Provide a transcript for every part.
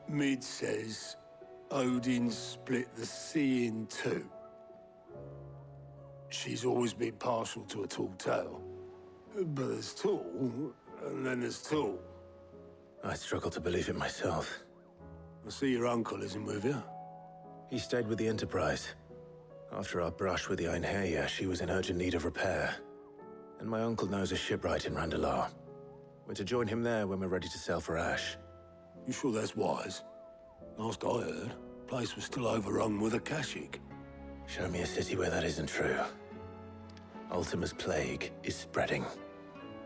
Mid says Odin split the sea in two. She's always been partial to a tall tale. But there's tall, and then there's tall. I struggle to believe it myself. I see your uncle isn't with you. He stayed with the Enterprise. After our brush with the Einherja, she was in urgent need of repair. And my uncle knows a shipwright in Randalar. We're to join him there when we're ready to sail for Ash. You sure that's wise? Last I heard, the place was still overrun with Akashic. Show me a city where that isn't true. Ultima's plague is spreading.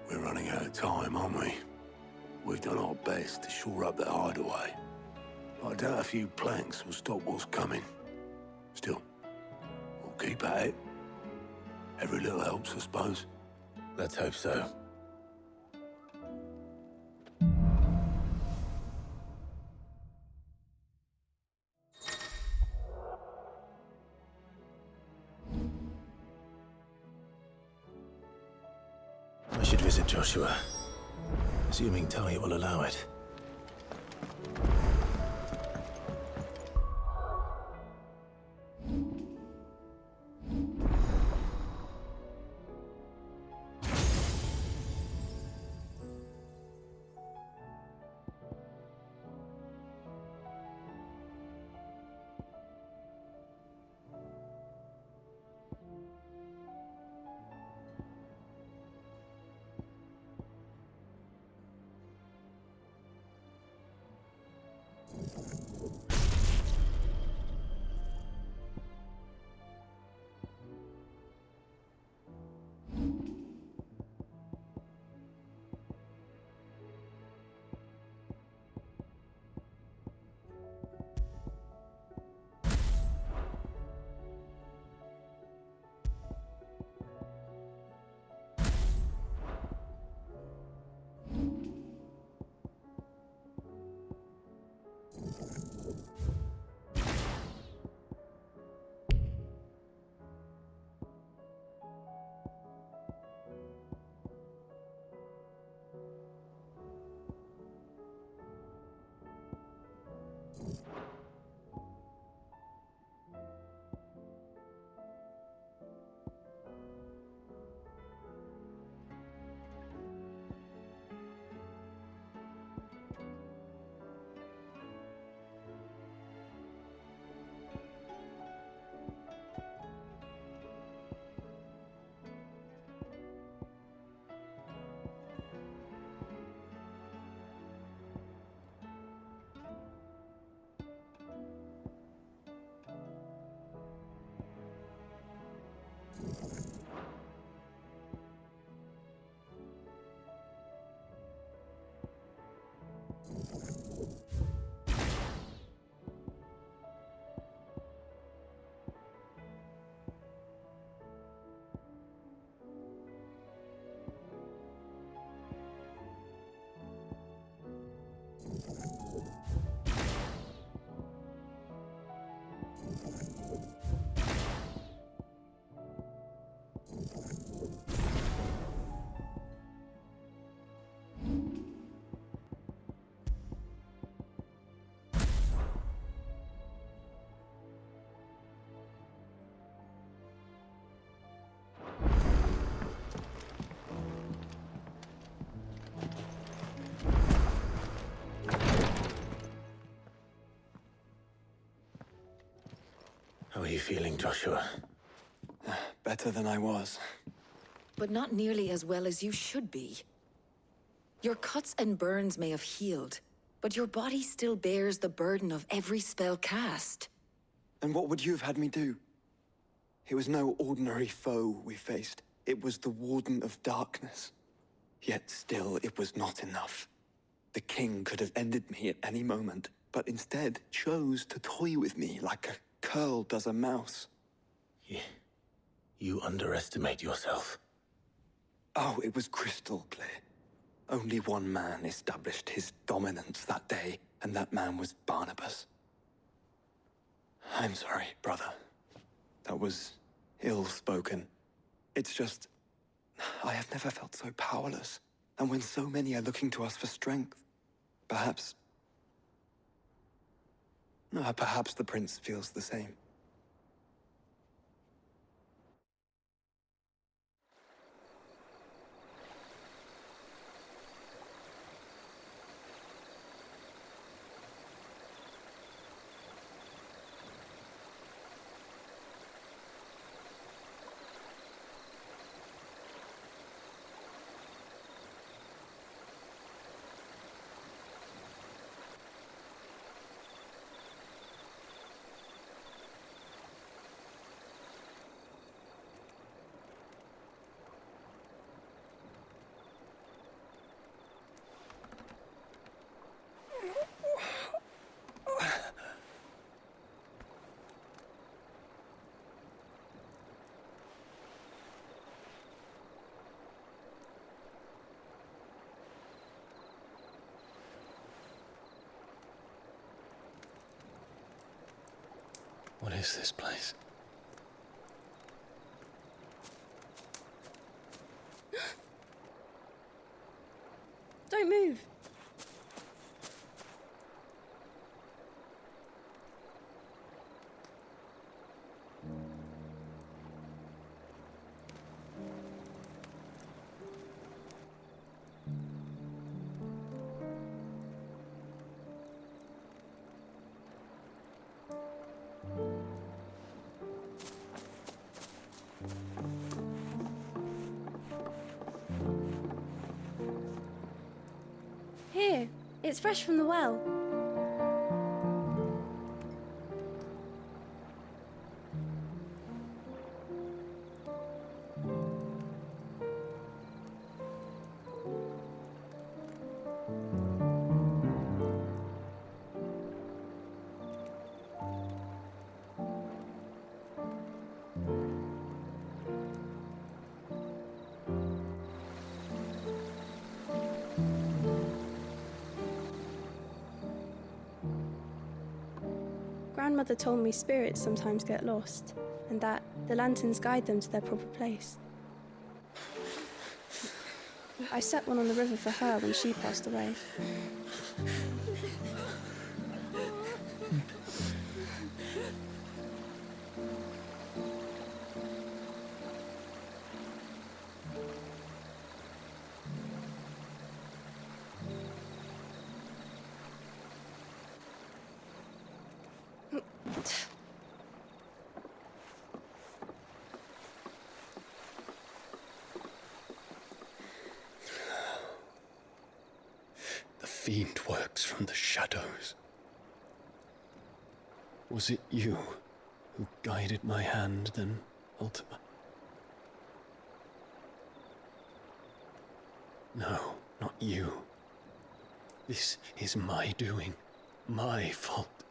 We're running out of time, aren't we? We've done our best to shore up that hideaway. I doubt a few planks will stop what's coming. Still, we'll keep at it. Every little helps, I suppose. Let's hope so. I should visit Joshua, assuming Talia will allow it. How are you feeling, Joshua? Better than I was. But not nearly as well as you should be. Your cuts and burns may have healed, but your body still bears the burden of every spell cast. And what would you have had me do? It was no ordinary foe we faced. It was the Warden of Darkness. Yet still, it was not enough. The king could have ended me at any moment, but instead chose to toy with me like a curl does a mouse. You underestimate yourself. Oh, it was crystal clear. Only one man established his dominance that day, and that man was Barnabas. I'm sorry, brother. That was ill-spoken. It's just, I have never felt so powerless. And when so many are looking to us for strength, perhaps Perhaps the prince feels the same. What is this place? Don't move. Here, it's fresh from the well. Grandmother told me spirits sometimes get lost, and that the lanterns guide them to their proper place. I set one on the river for her when she passed away. The fiend works from the shadows. Was it you who guided my hand, then ultimately? No, not you. This is my doing, my fault,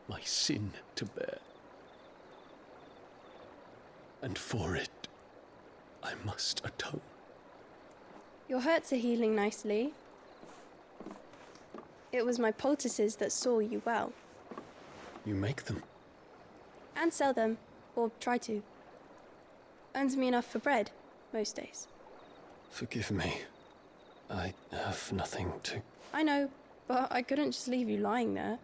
my sin to bear. And for it, I must atone. Your hurts are healing nicely. It was my poultices that saw you well. You make them? And sell them, or try to. Earns me enough for bread, most days. Forgive me. I have nothing to... I know, but I couldn't just leave you lying there.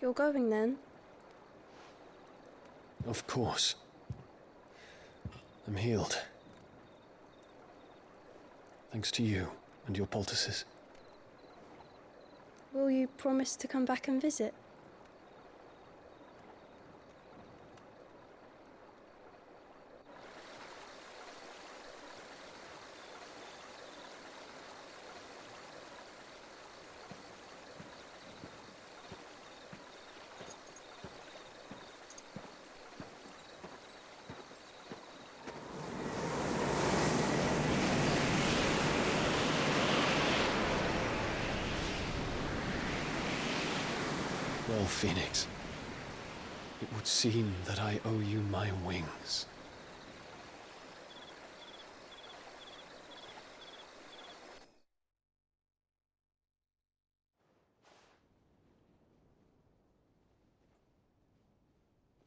You're going then? Of course. I'm healed. Thanks to you and your poultices. Will you promise to come back and visit? Well, Phoenix, it would seem that I owe you my wings.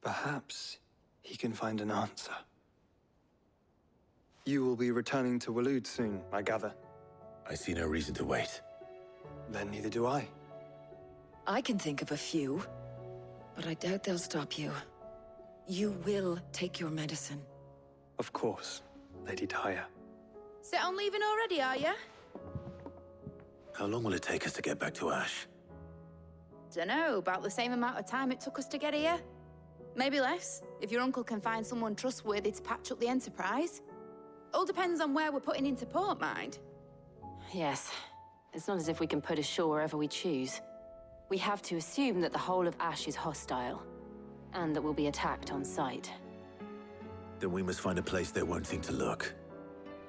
Perhaps he can find an answer. You will be returning to Waloed soon, I gather. I see no reason to wait. Then neither do I. I can think of a few, but I doubt they'll stop you. You will take your medicine. Of course, Lady Daya. Set on leaving already, are you? How long will it take us to get back to Ash? Dunno, about the same amount of time it took us to get here. Maybe less, if your uncle can find someone trustworthy to patch up the Enterprise. All depends on where we're putting into port, mind. Yes. It's not as if we can put ashore wherever we choose. We have to assume that the whole of Ash is hostile, and that we'll be attacked on sight. Then we must find a place they won't think to look.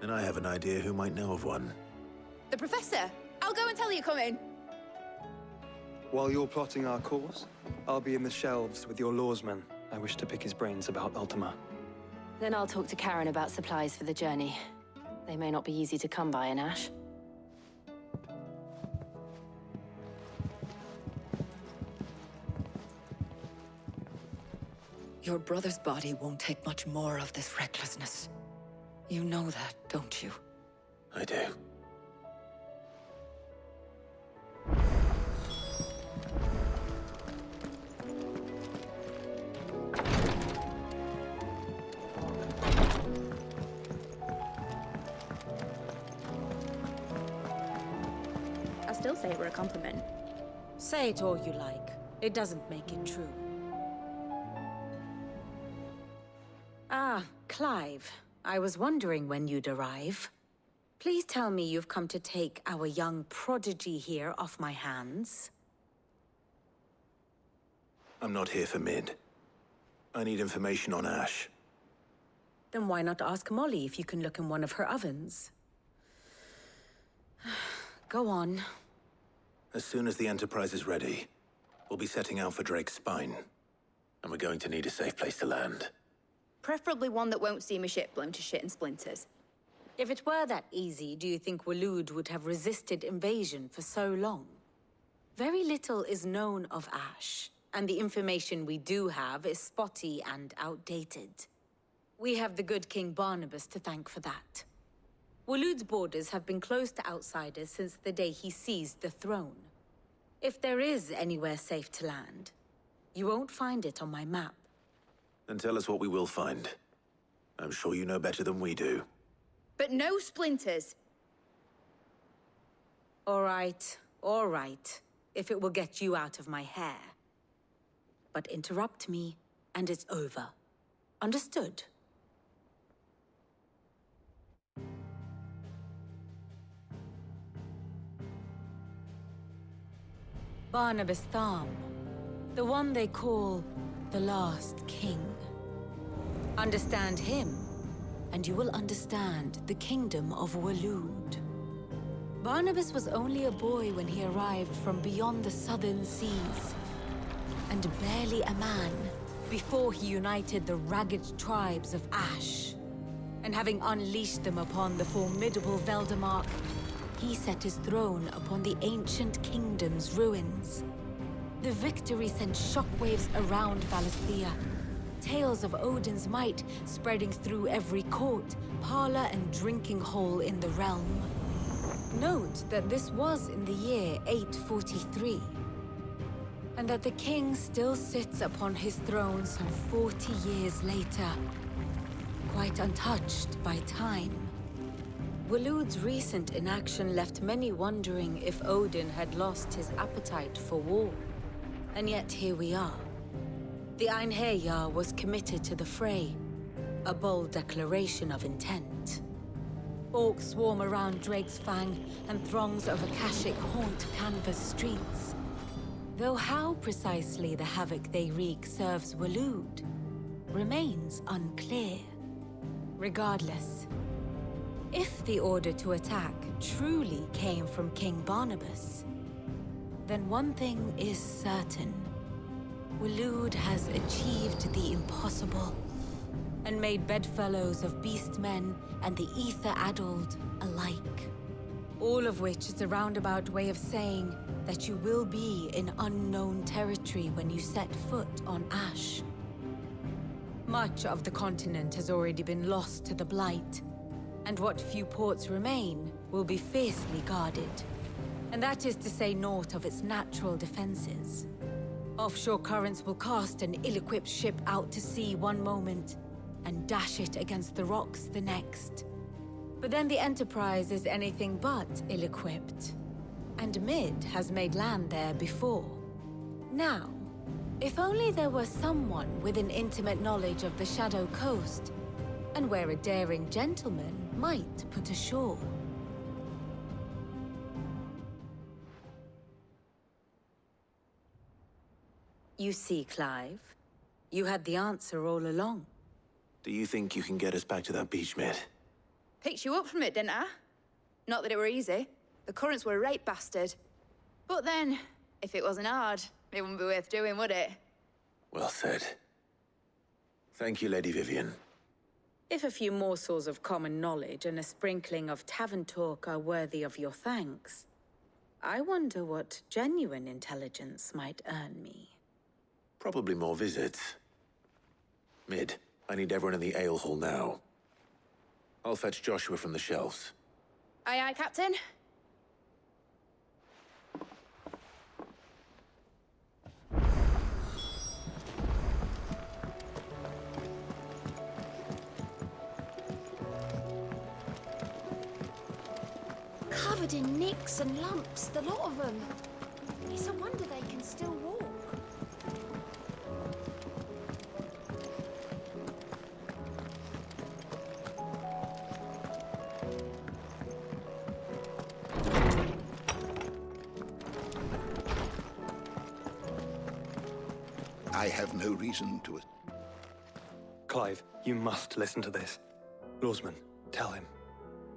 And I have an idea who might know of one. The Professor! I'll go and tell you come in. While you're plotting our course, I'll be in the shelves with your lawsman. I wish to pick his brains about Ultima. Then I'll talk to Karen about supplies for the journey. They may not be easy to come by in Ash. Your brother's body won't take much more of this recklessness. You know that, don't you? I do. I still say it were a compliment. Say it all you like. It doesn't make it true. Ah, Clive. I was wondering when you'd arrive. Please tell me you've come to take our young prodigy here off my hands. I'm not here for Mid. I need information on Ash. Then why not ask Molly if you can look in one of her ovens? Go on. As soon as the Enterprise is ready, we'll be setting out for Drake's Spine. And we're going to need a safe place to land. Preferably one that won't see my ship blown to shit and splinters. If it were that easy, do you think Waloed would have resisted invasion for so long? Very little is known of Ash, and the information we do have is spotty and outdated. We have the good King Barnabas to thank for that. Waloed's borders have been closed to outsiders since the day he seized the throne. If there is anywhere safe to land, you won't find it on my map. Then tell us what we will find. I'm sure you know better than we do. But no splinters. All right, if it will get you out of my hair. But interrupt me, and it's over. Understood? Barnabas Tharm, the one they call the Last King. Understand him, and you will understand the kingdom of Waloed. Barnabas was only a boy when he arrived from beyond the southern seas, and barely a man before he united the ragged tribes of Ash. And having unleashed them upon the formidable Veldamark, he set his throne upon the ancient kingdom's ruins. The victory sent shockwaves around Valisthea, tales of Odin's might spreading through every court, parlor, and drinking hole in the realm. Note that this was in the year 843, and that the king still sits upon his throne some 40 years later, quite untouched by time. Waloed's recent inaction left many wondering if Odin had lost his appetite for war. And yet here we are. The Einherjar was committed to the fray, a bold declaration of intent. Orcs swarm around Drake's Fang, and throngs of Akashic haunt Canvas streets. Though how precisely the havoc they wreak serves Waloed remains unclear. Regardless, if the order to attack truly came from King Barnabas, then one thing is certain. Waloed has achieved the impossible, and made bedfellows of beastmen and the ether-addled alike. All of which is a roundabout way of saying that you will be in unknown territory when you set foot on Ash. Much of the continent has already been lost to the Blight, and what few ports remain will be fiercely guarded. And that is to say naught of its natural defenses. Offshore currents will cast an ill-equipped ship out to sea one moment, and dash it against the rocks the next. But then the Enterprise is anything but ill-equipped. And Mid has made land there before. Now, if only there were someone with an intimate knowledge of the Shadow Coast, and where a daring gentleman might put ashore. You see, Clive, you had the answer all along. Do you think you can get us back to that beach, Mid? Picked you up from it, didn't I? Not that it were easy. The currents were a right bastard. But then, if it wasn't hard, it wouldn't be worth doing, would it? Well said. Thank you, Lady Vivian. If a few morsels of common knowledge and a sprinkling of tavern talk are worthy of your thanks, I wonder what genuine intelligence might earn me. Probably more visits. Mid, I need everyone in the ale hall now. I'll fetch Joshua from the shelves. Aye, aye, Captain. Covered in nicks and lumps, the lot of them. It's a wonder they can still walk. I have no reason to... Clive, you must listen to this. Lawsman, tell him.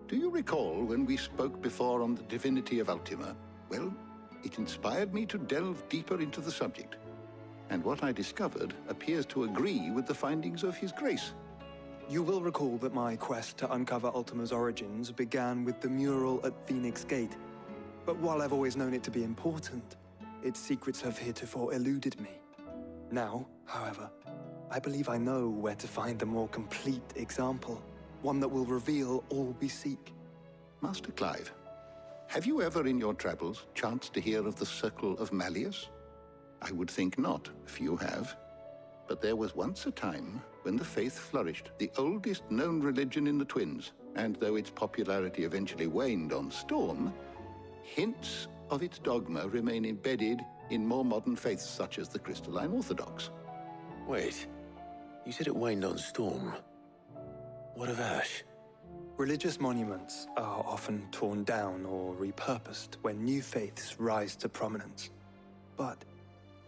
Do you recall when we spoke before on the divinity of Ultima? Well, it inspired me to delve deeper into the subject. And what I discovered appears to agree with the findings of His Grace. You will recall that my quest to uncover Ultima's origins began with the mural at Phoenix Gate. But while I've always known it to be important, its secrets have heretofore eluded me. Now, however, I believe I know where to find the more complete example. One that will reveal all we seek. Master Clive, have you ever in your travels chanced to hear of the Circle of Malleus? I would think not, if you have. But there was once a time when the faith flourished, the oldest known religion in the Twins, and though its popularity eventually waned on Storm, hints of its dogma remain embedded in more modern faiths such as the Crystalline Orthodox. Wait, you said it waned on Storm. What of Ash? Religious monuments are often torn down or repurposed when new faiths rise to prominence. But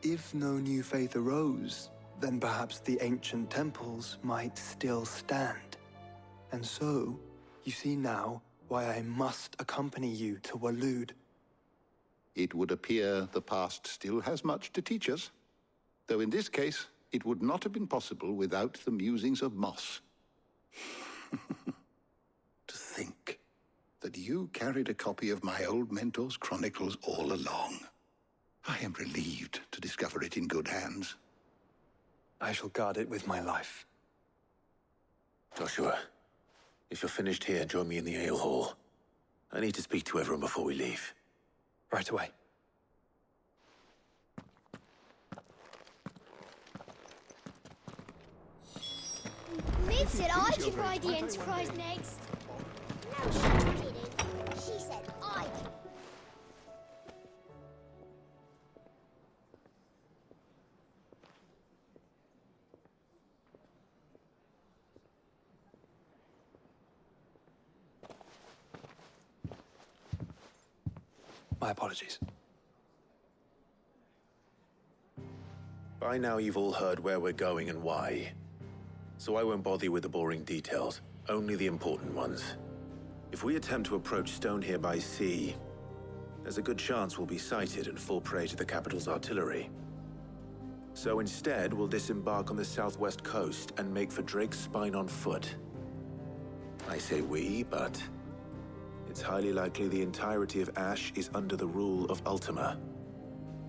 if no new faith arose, then perhaps the ancient temples might still stand. And so, you see now why I must accompany you to Waloed. It would appear the past still has much to teach us, though in this case, it would not have been possible without the musings of Moss. To think that you carried a copy of my old mentor's chronicles all along. I am relieved to discover it in good hands. I shall guard it with my life. Joshua, if you're finished here, join me in the ale hall. I need to speak to everyone before we leave. Right away. Mid said I could ride the Enterprise next. No, she didn't. She said I could. My apologies. By now you've all heard where we're going and why. So I won't bother you with the boring details, only the important ones. If we attempt to approach Stone here by sea, there's a good chance we'll be sighted and fall prey to the capital's artillery. So instead, we'll disembark on the southwest coast and make for Drake's Spine on foot. I say we, but it's highly likely the entirety of Ash is under the rule of Ultima.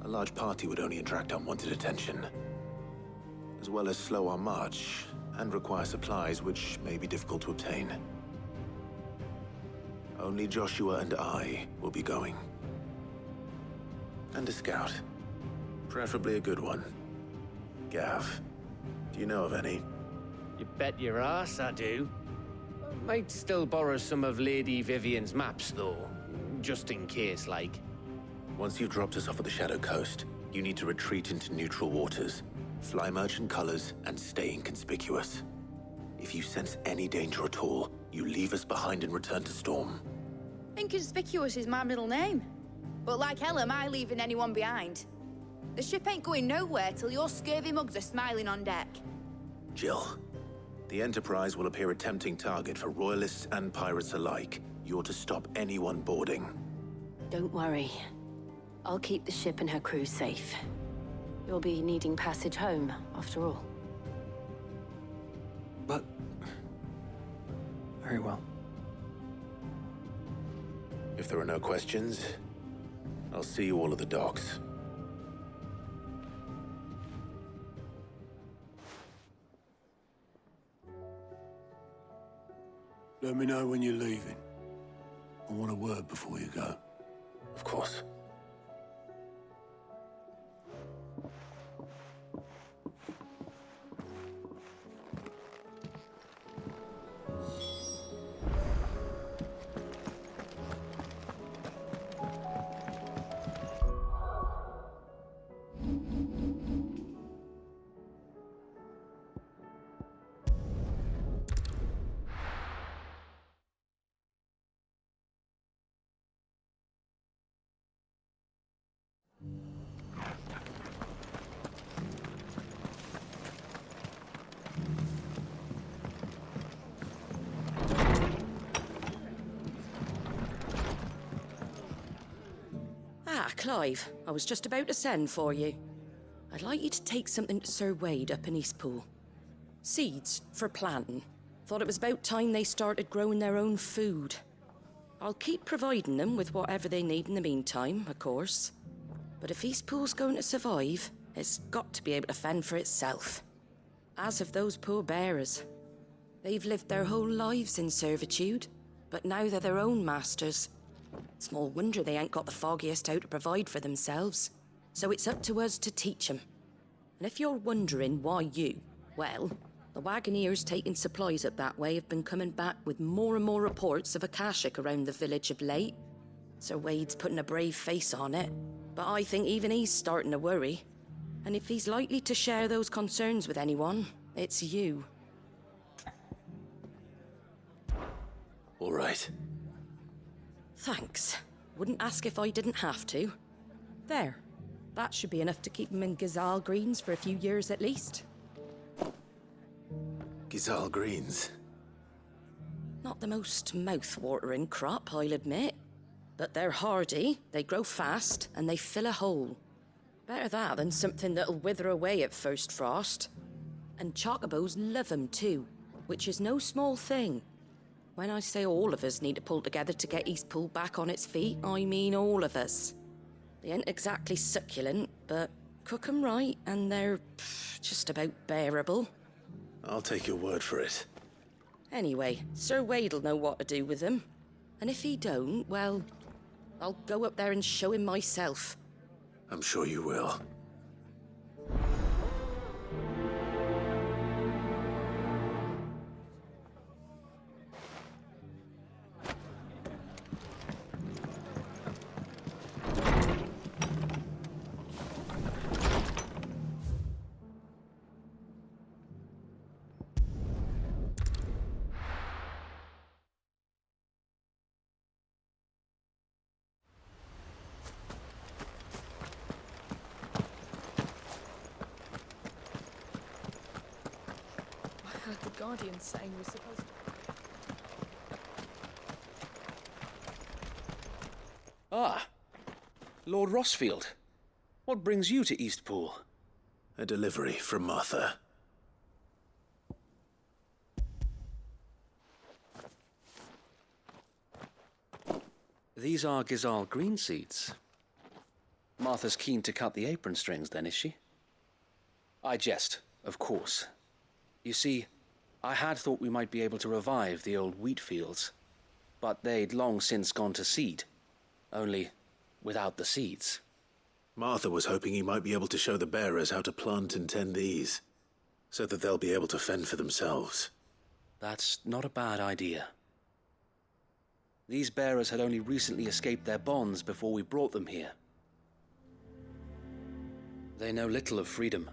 A large party would only attract unwanted attention. As well as slow our march, and require supplies which may be difficult to obtain. Only Joshua and I will be going. And a scout. Preferably a good one. Gav, do you know of any? You bet your ass I do. Might still borrow some of Lady Vivian's maps, though. Just in case, like. Once you've dropped us off at the Shadow Coast, you need to retreat into neutral waters, fly merchant colors, and stay inconspicuous. If you sense any danger at all, you leave us behind and return to Storm. Inconspicuous is my middle name. But like hell am I leaving anyone behind. The ship ain't going nowhere till your scurvy mugs are smiling on deck. Jill, the Enterprise will appear a tempting target for royalists and pirates alike. You're to stop anyone boarding. Don't worry. I'll keep the ship and her crew safe. You'll be needing passage home, after all. But... very well. If there are no questions, I'll see you all at the docks. Let me know when you're leaving. I want a word before you go. Of course. Clive, I was just about to send for you. I'd like you to take something to Sir Wade up in Eastpool. Seeds for planting. Thought it was about time they started growing their own food. I'll keep providing them with whatever they need in the meantime, of course. But if Eastpool's going to survive, it's got to be able to fend for itself. As of those poor bearers. They've lived their whole lives in servitude, but now they're their own masters. Small wonder they ain't got the foggiest how to provide for themselves. So it's up to us to teach them. And if you're wondering why you, well, the Wagoneers taking supplies up that way have been coming back with more and more reports of Akashic around the village of late. Sir Wade's putting a brave face on it, but I think even he's starting to worry. And if he's likely to share those concerns with anyone, it's you. All right. Thanks. Wouldn't ask if I didn't have to. There. That should be enough to keep him in Gazal Greens for a few years at least. Gazal Greens? Not the most mouth-watering crop, I'll admit. But they're hardy, they grow fast, and they fill a hole. Better that than something that'll wither away at first frost. And chocobos love 'em too, which is no small thing. When I say all of us need to pull together to get Eastpool back on its feet, I mean all of us. They ain't exactly succulent, but cook 'em right and they're just about bearable. I'll take your word for it. Anyway, Sir Wade'll know what to do with them. And if he don't, well, I'll go up there and show him myself. I'm sure you will. Guardian saying we're supposed to... Ah, Lord Rossfield. What brings you to Eastpool? A delivery from Martha. These are Gazal green seeds. Martha's keen to cut the apron strings then, is she? I jest, of course. You see, I had thought we might be able to revive the old wheat fields, but they'd long since gone to seed, only without the seeds. Martha was hoping he might be able to show the bearers how to plant and tend these, so that they'll be able to fend for themselves. That's not a bad idea. These bearers had only recently escaped their bonds before we brought them here. They know little of freedom,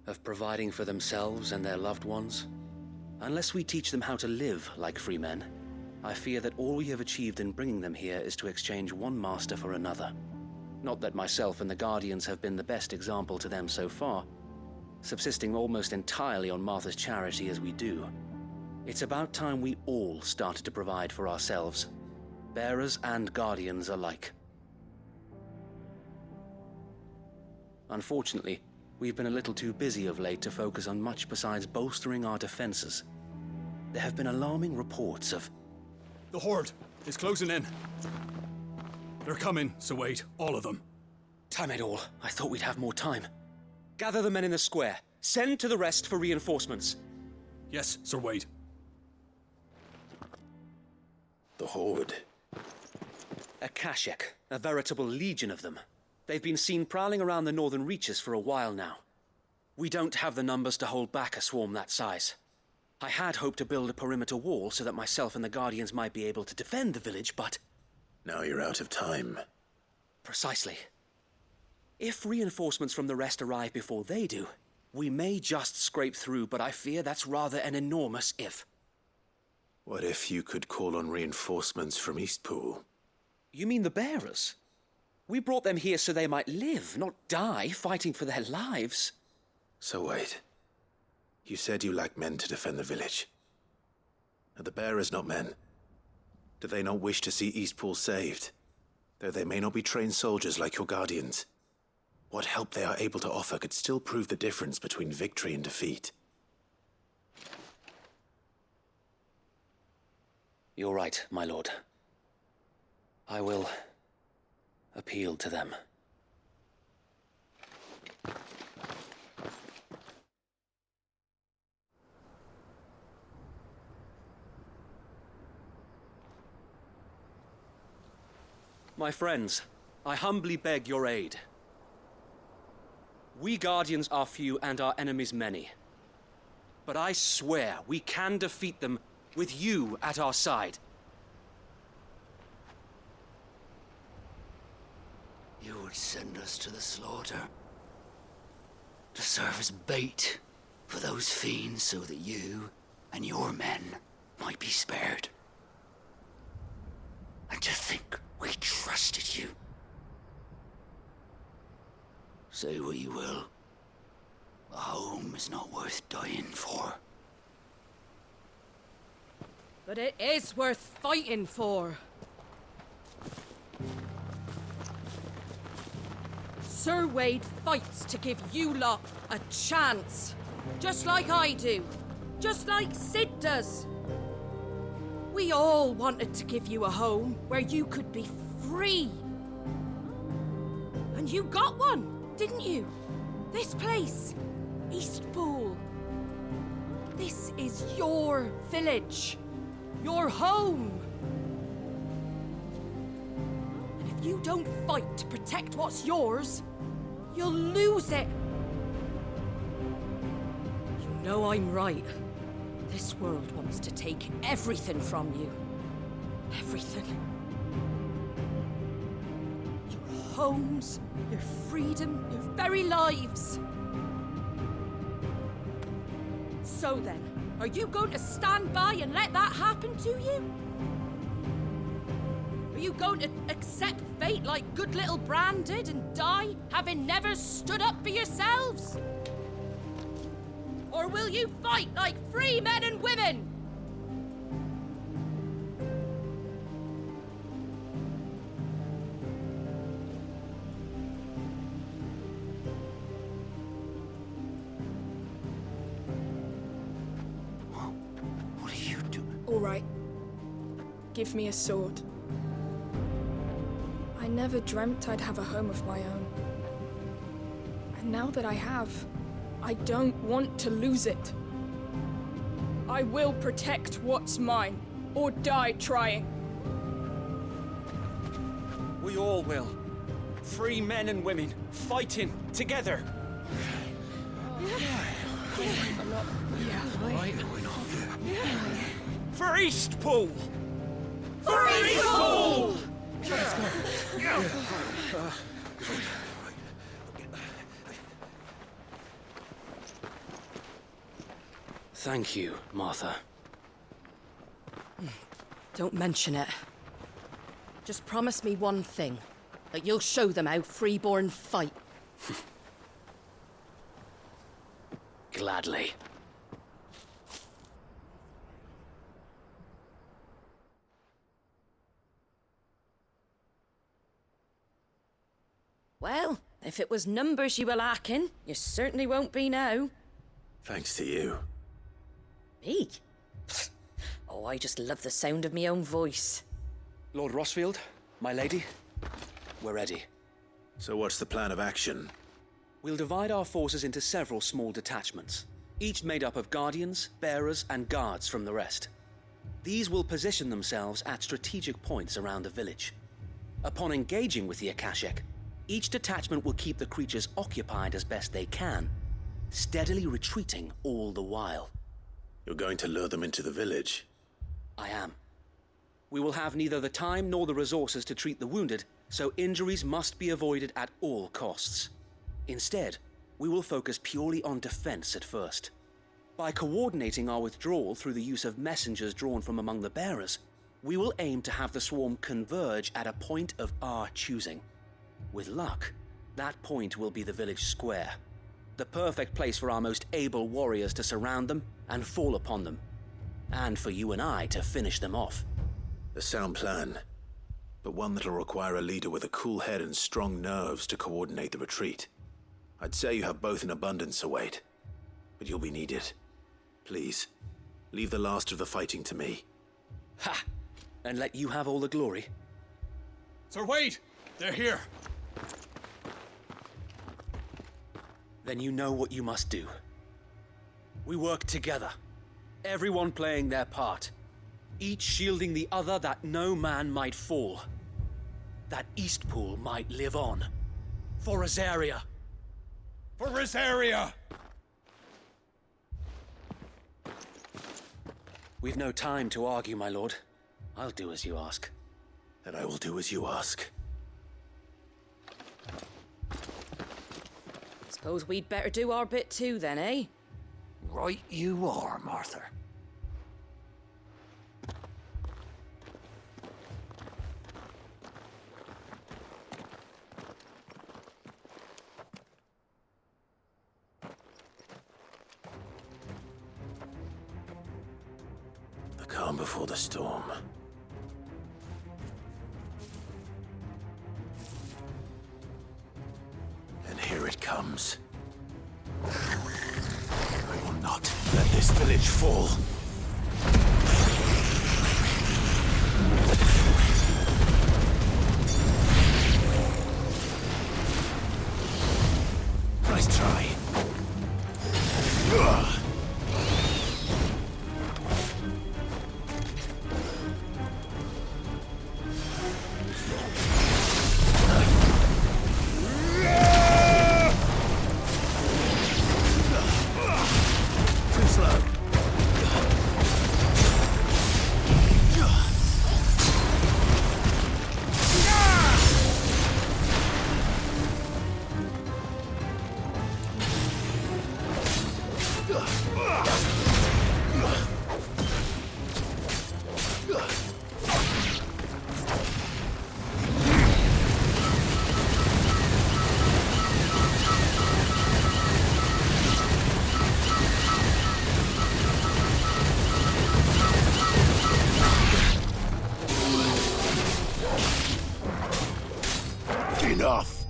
of providing for themselves and their loved ones. Unless we teach them how to live like free men, I fear that all we have achieved in bringing them here is to exchange one master for another. Not that myself and the Guardians have been the best example to them so far, subsisting almost entirely on Martha's charity as we do. It's about time we all started to provide for ourselves, bearers and Guardians alike. Unfortunately, we've been a little too busy of late to focus on much besides bolstering our defenses. There have been alarming reports of... The Horde is closing in. They're coming, so wait, all of them. Damn it all, I thought we'd have more time. Gather the men in the square. Send to the rest for reinforcements. Yes, Sir Wade. The Horde. A Kashek, a veritable legion of them. They've been seen prowling around the northern reaches for a while now. We don't have the numbers to hold back a swarm that size. I had hoped to build a perimeter wall so that myself and the Guardians might be able to defend the village, but... Now you're out of time. Precisely. If reinforcements from the rest arrive before they do, we may just scrape through, but I fear that's rather an enormous if. What if you could call on reinforcements from Eastpool? You mean the bearers? We brought them here so they might live, not die, fighting for their lives. So wait. You said you lack men to defend the village. Are the bearers not men? Do they not wish to see Eastpool saved? Though they may not be trained soldiers like your Guardians. What help they are able to offer could still prove the difference between victory and defeat. You're right, my lord. I will appeal to them. My friends, I humbly beg your aid. We Guardians are few and our enemies many. But I swear we can defeat them with you at our side. You would send us to the slaughter, to serve as bait for those fiends so that you and your men might be spared. And to think we trusted you. Say what you will, a home is not worth dying for. But it is worth fighting for. Sir Wade fights to give you lot a chance. Just like I do. Just like Sid does. We all wanted to give you a home where you could be free. And you got one, didn't you? This place, Eastpool. This is your village. Your home. And if you don't fight to protect what's yours, you'll lose it. You know I'm right. This world wants to take everything from you. Everything. Your homes, your freedom, your very lives. So then, are you going to stand by and let that happen to you? Are you going to accept fate like good little Bran did and die, having never stood up for yourselves? Or will you fight like free men and women? What are you doing? All right. Give me a sword. I never dreamt I'd have a home of my own. And now that I have, I don't want to lose it. I will protect what's mine, or die trying. We all will. Free men and women, fighting together. For Eastpool! For Eastpool! Thank you, Martha. Don't mention it. Just promise me one thing. That you'll show them how freeborn fight. Gladly. Well, if it was numbers you were lacking, you certainly won't be now. Thanks to you. Me? Oh, I just love the sound of my own voice. Lord Rossfield, my lady, we're ready. So what's the plan of action? We'll divide our forces into several small detachments, each made up of guardians, bearers, and guards from the rest. These will position themselves at strategic points around the village. Upon engaging with the Akashic, each detachment will keep the creatures occupied as best they can, steadily retreating all the while. You're going to lure them into the village? I am. We will have neither the time nor the resources to treat the wounded, so injuries must be avoided at all costs. Instead, we will focus purely on defense at first. By coordinating our withdrawal through the use of messengers drawn from among the bearers, we will aim to have the swarm converge at a point of our choosing. With luck, that point will be the village square, the perfect place for our most able warriors to surround them and fall upon them, and for you and I to finish them off. A sound plan, but one that'll require a leader with a cool head and strong nerves to coordinate the retreat. I'd say you have both in abundance, Await, but you'll be needed. Please, leave the last of the fighting to me. Ha! And let you have all the glory? Sir Wade! They're here! Then you know what you must do. We work together, everyone playing their part, each shielding the other that no man might fall, that Eastpool might live on. For Rosaria! For Rosaria! We've no time to argue, my lord. I'll do as you ask. And I will do as you ask. Suppose we'd better do our bit too then, eh? Right you are, Martha. The calm before the storm. And here it comes. I will not let this village fall. Nice try. Enough!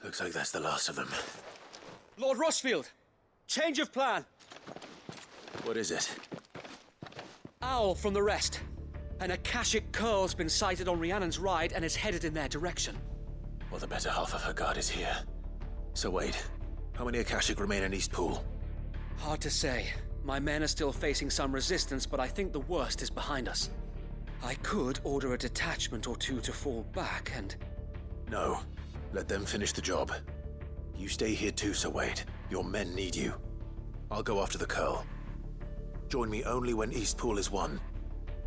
Looks like that's the last of them. Lord Rossfield! Change of plan! What is it? Owl from the rest. An Akashic curl's been sighted on Rhiannon's ride and is headed in their direction. Well, the better half of her guard is here. So wait, how many Akashic remain in Eastpool? Hard to say. My men are still facing some resistance, but I think the worst is behind us. I could order a detachment or two to fall back and... No. Let them finish the job. You stay here too, Sir Wade. Your men need you. I'll go after the Curl. Join me only when Eastpool is won.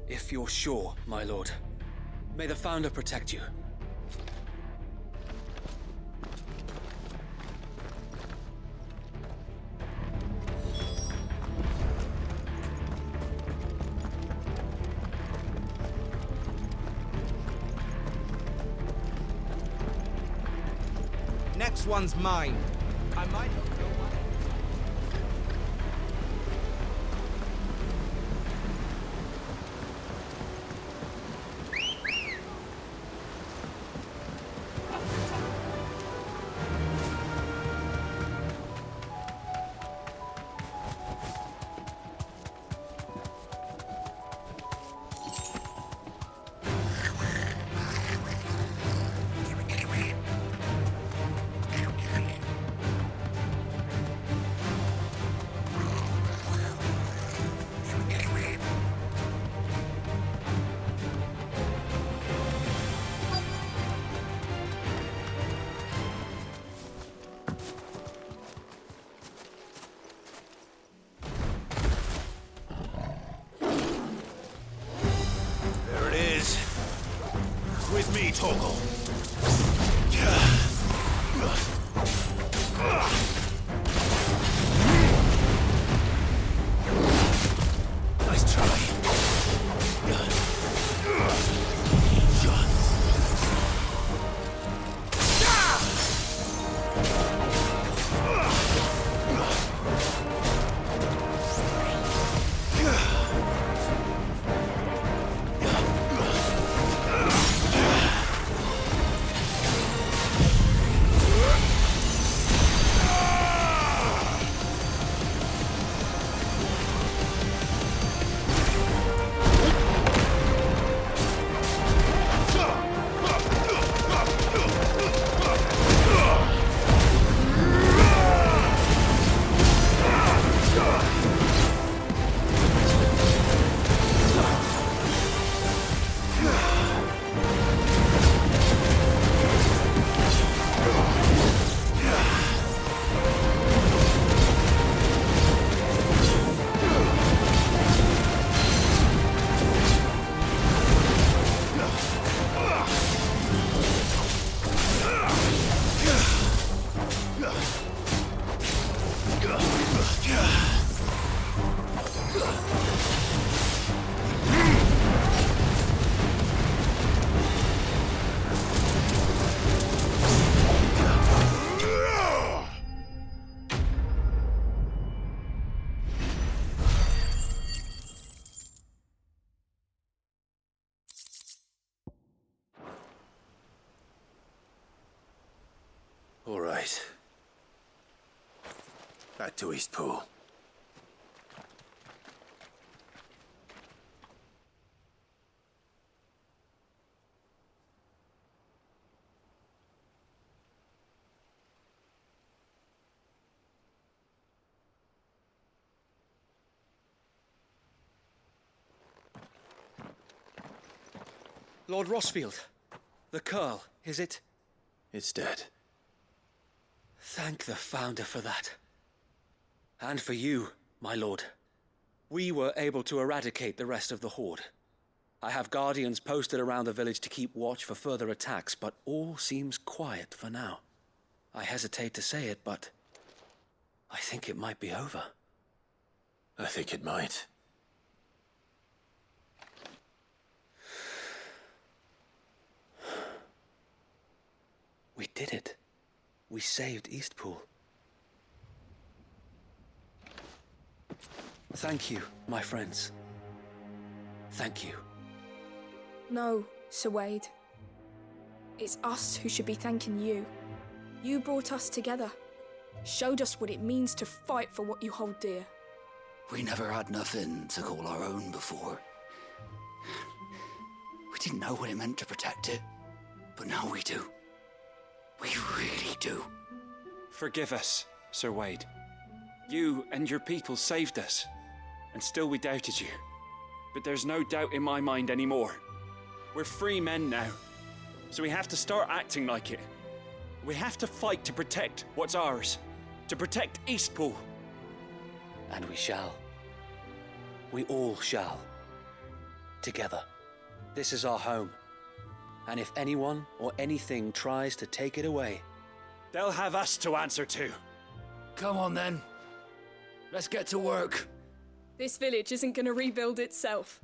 If you're sure, my lord. May the Founder protect you. Next one's mine. I might not know why. With me, Torgal. Nice try. All right. Back to Eastpool. Lord Rossfield, the Curl, is it? It's dead. Thank the Founder for that. And for you, my lord. We were able to eradicate the rest of the Horde. I have guardians posted around the village to keep watch for further attacks, but all seems quiet for now. I hesitate to say it, but I think it might be over. I think it might. We did it. We saved Eastpool. Thank you, my friends. Thank you. No, Sir Wade. It's us who should be thanking you. You brought us together. Showed us what it means to fight for what you hold dear. We never had nothing to call our own before. We didn't know what it meant to protect it, but now we do. We really do. Forgive us, Sir Wade. You and your people saved us, and still we doubted you. But there's no doubt in my mind anymore. We're free men now, so we have to start acting like it. We have to fight to protect what's ours, to protect Eastpool. And we shall. We all shall. Together. This is our home. And if anyone or anything tries to take it away, they'll have us to answer to. Come on then. Let's get to work. This village isn't gonna rebuild itself.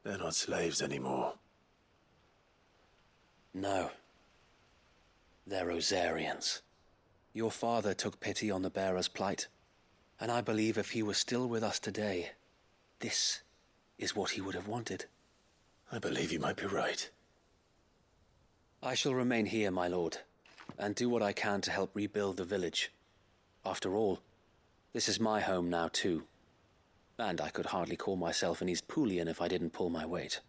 They're not slaves anymore. No. They're Rosarians. Your father took pity on the bearer's plight, and I believe if he were still with us today, this is what he would have wanted. I believe you might be right. I shall remain here, my lord, and do what I can to help rebuild the village. After all, this is my home now too. And I could hardly call myself an Eastpoolian if I didn't pull my weight.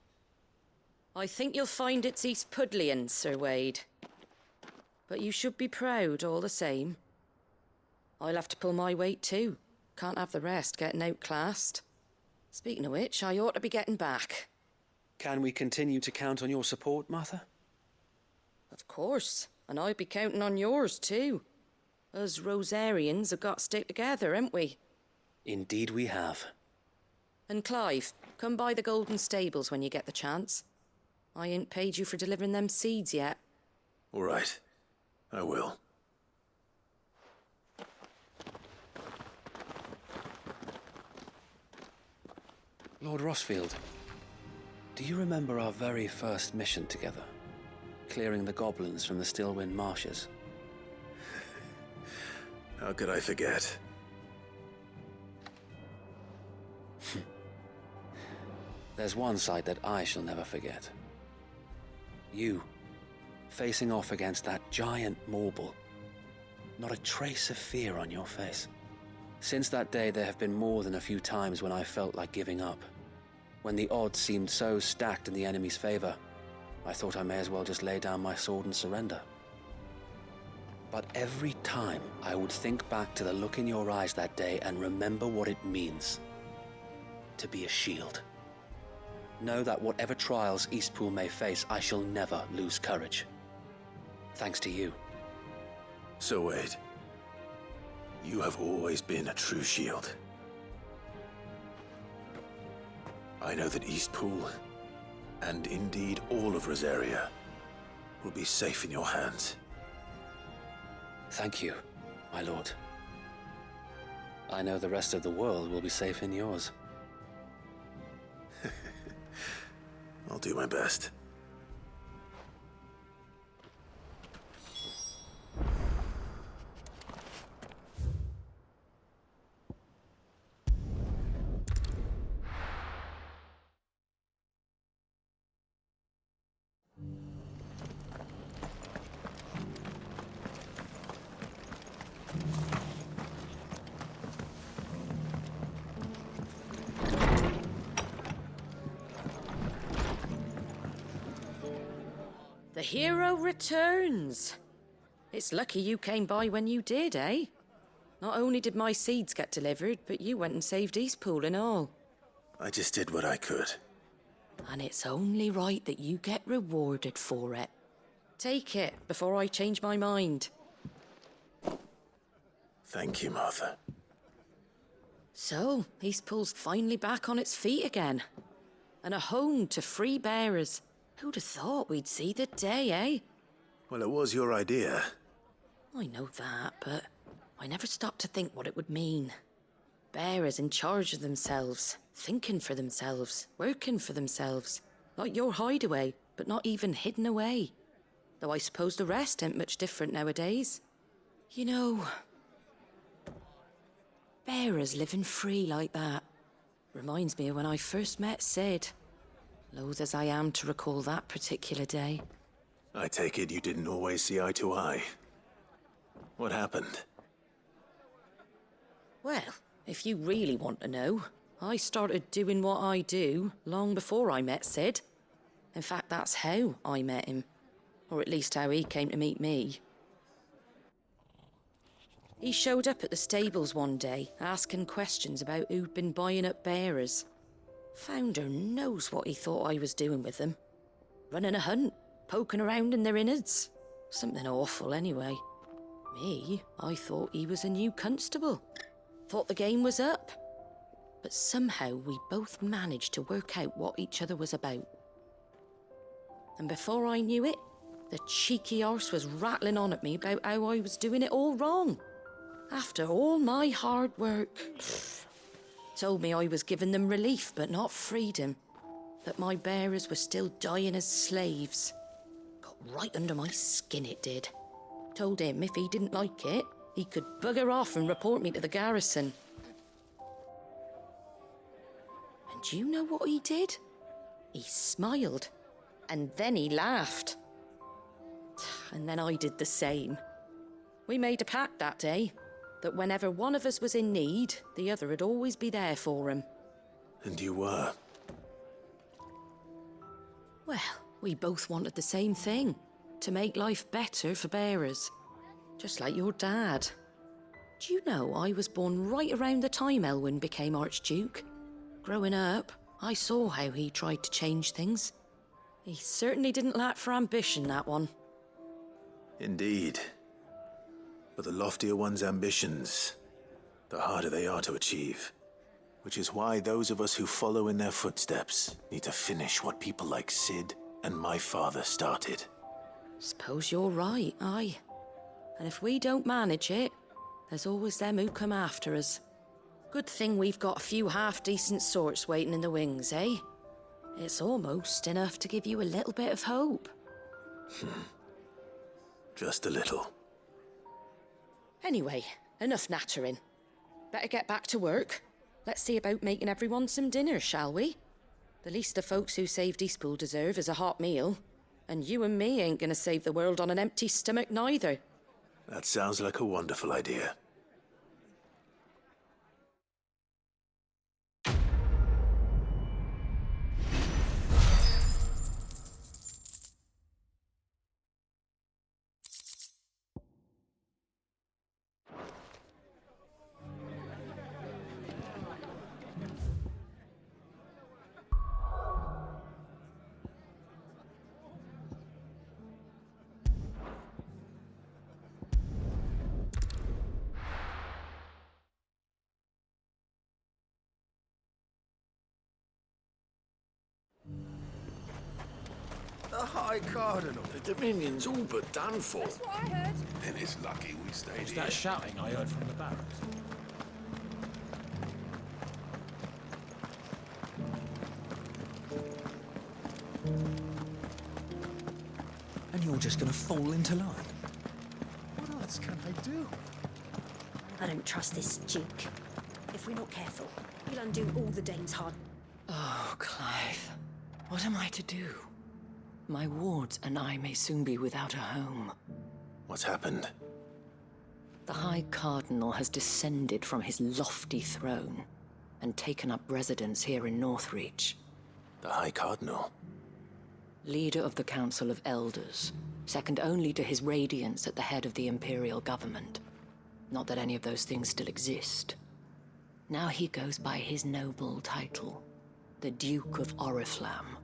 I think you'll find it's Eastpudlian, Sir Wade. But you should be proud all the same. I'll have to pull my weight too. Can't have the rest getting outclassed. Speaking of which, I ought to be getting back. Can we continue to count on your support, Martha? Of course, and I'll be counting on yours too. Us Rosarians have got to stick together, haven't we? Indeed we have. And Clive, come by the Golden Stables when you get the chance. I ain't paid you for delivering them seeds yet. All right. I will. Lord Rossfield, do you remember our very first mission together? Clearing the goblins from the Stillwind marshes? How could I forget? There's one sight that I shall never forget. You, facing off against that giant Morble. Not a trace of fear on your face. Since that day, there have been more than a few times when I felt like giving up. When the odds seemed so stacked in the enemy's favor, I thought I may as well just lay down my sword and surrender. But every time, I would think back to the look in your eyes that day and remember what it means to be a shield. Know that whatever trials Eastpool may face, I shall never lose courage. Thanks to you. So Wade, you have always been a true shield. I know that Eastpool, and indeed all of Rosaria, will be safe in your hands. Thank you, my lord. I know the rest of the world will be safe in yours. I'll do my best. The hero returns. It's lucky you came by when you did, eh? Not only did my seeds get delivered, but you went and saved Eastpool and all. I just did what I could. And it's only right that you get rewarded for it. Take it before I change my mind. Thank you, Martha. So, Eastpool's finally back on its feet again. And a home to free bearers. Who'd have thought we'd see the day, eh? Well, it was your idea. I know that, but I never stopped to think what it would mean. Bearers in charge of themselves, thinking for themselves, working for themselves. Like your hideaway, but not even hidden away. Though I suppose the rest ain't much different nowadays. You know, bearers living free like that reminds me of when I first met Sid. Loath as I am to recall that particular day. I take it you didn't always see eye to eye. What happened? Well, if you really want to know, I started doing what I do long before I met Sid. In fact, that's how I met him. Or at least how he came to meet me. He showed up at the stables one day, asking questions about who'd been buying up bearers. Founder knows what he thought I was doing with them. Running a hunt, poking around in their innards. Something awful, anyway. Me, I thought he was a new constable. Thought the game was up. But somehow we both managed to work out what each other was about. And before I knew it, the cheeky arse was rattling on at me about how I was doing it all wrong. After all my hard work. Told me I was giving them relief, but not freedom. That my bearers were still dying as slaves. Got right under my skin, it did. Told him if he didn't like it, he could bugger off and report me to the garrison. And do you know what he did? He smiled. And then he laughed. And then I did the same. We made a pact that day. That whenever one of us was in need, the other would always be there for him. And you were? Well, we both wanted the same thing. To make life better for bearers. Just like your dad. Do you know I was born right around the time Elwyn became Archduke? Growing up, I saw how he tried to change things. He certainly didn't lack for ambition, that one. Indeed. But the loftier one's ambitions, the harder they are to achieve. Which is why those of us who follow in their footsteps need to finish what people like Sid and my father started. Suppose you're right, aye. And if we don't manage it, there's always them who come after us. Good thing we've got a few half-decent sorts waiting in the wings, eh? It's almost enough to give you a little bit of hope. Just a little. Anyway, enough nattering. Better get back to work. Let's see about making everyone some dinner, shall we? The least the folks who saved Eastpool deserve is a hot meal. And you and me ain't gonna save the world on an empty stomach neither. That sounds like a wonderful idea. The High Cardinal. The Dominion's all but done for. That's what I heard. Then it's lucky we stayed Was here. that shouting I heard from the barracks? And you're just gonna fall into line? What else can I do? I don't trust this Duke. If we're not careful, he'll undo all the Dame's hard. Oh, Clive. What am I to do? My wards and I may soon be without a home. What's happened? The High Cardinal has descended from his lofty throne and taken up residence here in Northreach. The High Cardinal? Leader of the Council of Elders, second only to his Radiance at the head of the Imperial government. Not that any of those things still exist. Now he goes by his noble title, the Duke of Oriflamme.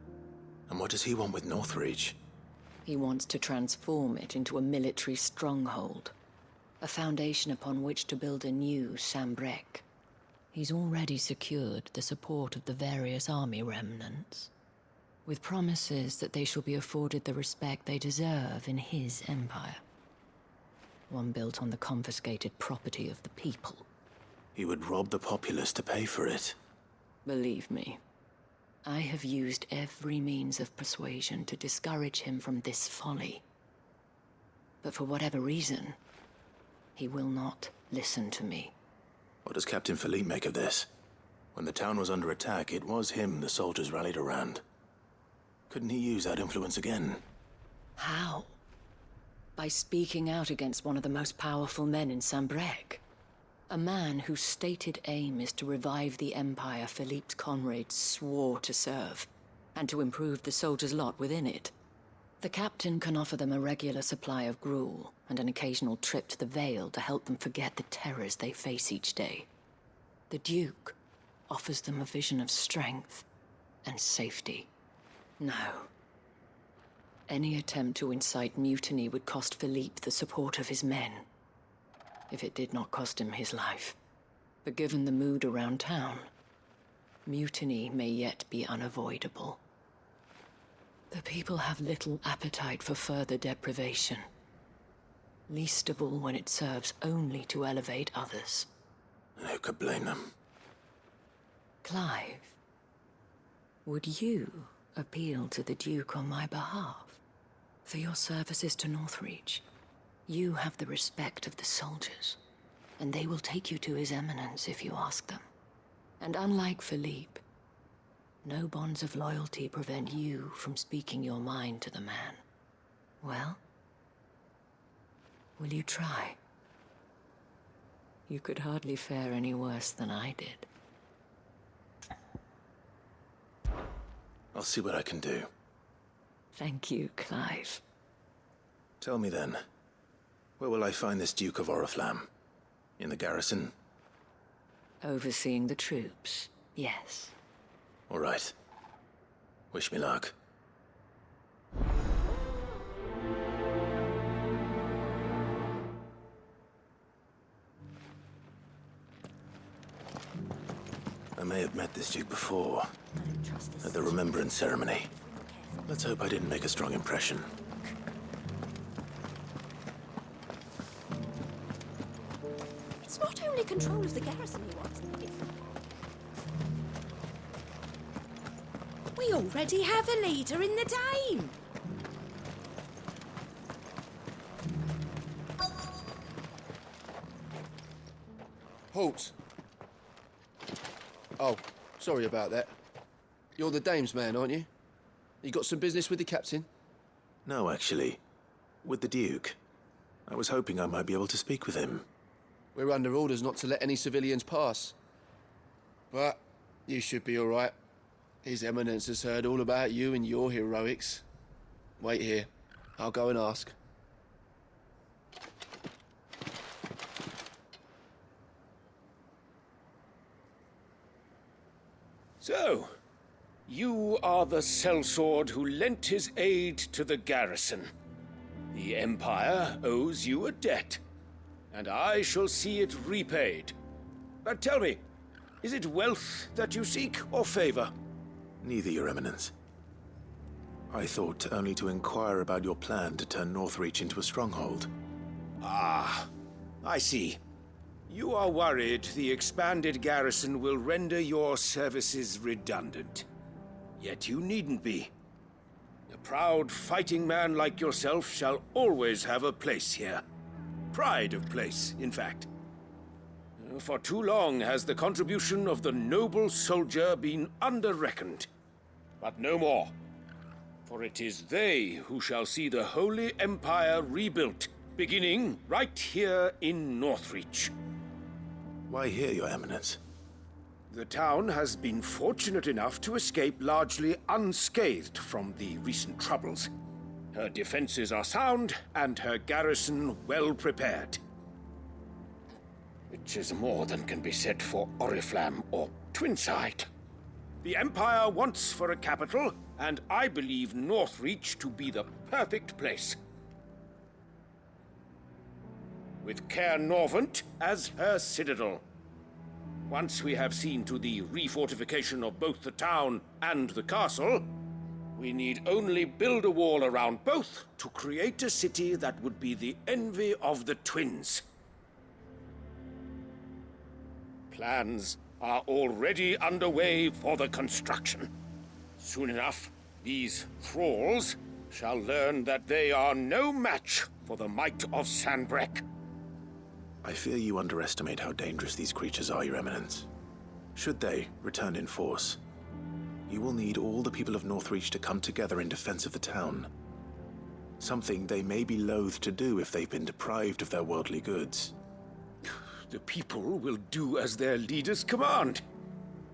And what does he want with Northreach? He wants to transform it into a military stronghold, a foundation upon which to build a new Sambrec. He's already secured the support of the various army remnants, with promises that they shall be afforded the respect they deserve in his empire. One built on the confiscated property of the people. He would rob the populace to pay for it. Believe me, I have used every means of persuasion to discourage him from this folly. But for whatever reason, he will not listen to me. What does Captain Philippe make of this? When the town was under attack, it was him the soldiers rallied around. Couldn't he use that influence again? How? By speaking out against one of the most powerful men in Sambrec. A man whose stated aim is to revive the empire Philippe's comrades swore to serve, and to improve the soldiers' lot within it. The captain can offer them a regular supply of gruel, and an occasional trip to the Vale to help them forget the terrors they face each day. The Duke offers them a vision of strength and safety. No. Any attempt to incite mutiny would cost Philippe the support of his men, if it did not cost him his life. But given the mood around town, mutiny may yet be unavoidable. The people have little appetite for further deprivation, least of all when it serves only to elevate others. Who could blame them? Clive, would you appeal to the Duke on my behalf? For your services to Northreach, you have the respect of the soldiers, and they will take you to His Eminence if you ask them. And unlike Philippe, no bonds of loyalty prevent you from speaking your mind to the man. Well, will you try? You could hardly fare any worse than I did. I'll see what I can do. Thank you, Clive. Tell me then, where will I find this Duke of Oriflamme? In the garrison? Overseeing the troops, yes. All right. Wish me luck. I may have met this Duke before, at the Remembrance Ceremony. Let's hope I didn't make a strong impression. It's not only control of the garrison he wants. We already have a leader in the Dane. Halt. Oh, sorry about that. You're the dame's man, aren't you? You got some business with the captain? No, actually. With the Duke. I was hoping I might be able to speak with him. We're under orders not to let any civilians pass. But you should be all right. His Eminence has heard all about you and your heroics. Wait here. I'll go and ask. So, you are the sellsword who lent his aid to the garrison. The Empire owes you a debt, and I shall see it repaid. But tell me, is it wealth that you seek, or favor? Neither, Your Eminence. I thought only to inquire about your plan to turn Northreach into a stronghold. Ah, I see. You are worried the expanded garrison will render your services redundant. Yet you needn't be. A proud fighting man like yourself shall always have a place here. Pride of place, in fact. For too long has the contribution of the noble soldier been under-reckoned. But no more. For it is they who shall see the Holy Empire rebuilt, beginning right here in Northreach. Why here, Your Eminence? The town has been fortunate enough to escape largely unscathed from the recent troubles. Her defenses are sound, and her garrison well prepared. Which is more than can be said for Oriflamme or Twinside. The Empire wants for a capital, and I believe Northreach to be the perfect place. With Caer Norvent as her citadel. Once we have seen to the refortification of both the town and the castle, we need only build a wall around both to create a city that would be the envy of the twins. Plans are already underway for the construction. Soon enough, these thralls shall learn that they are no match for the might of Sanbreque. I fear you underestimate how dangerous these creatures are, Your Eminence. Should they return in force, you will need all the people of Northreach to come together in defense of the town. Something they may be loath to do if they've been deprived of their worldly goods. The people will do as their leaders command.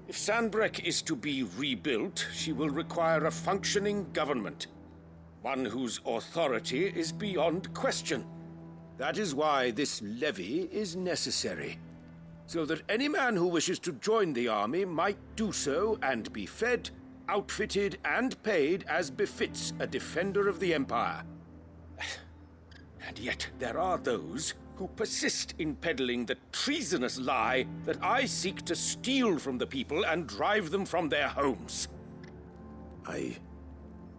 If Sandbreck is to be rebuilt, she will require a functioning government. One whose authority is beyond question. That is why this levy is necessary. So that any man who wishes to join the army might do so and be fed, outfitted, and paid as befits a defender of the Empire. And yet there are those who persist in peddling the treasonous lie that I seek to steal from the people and drive them from their homes. I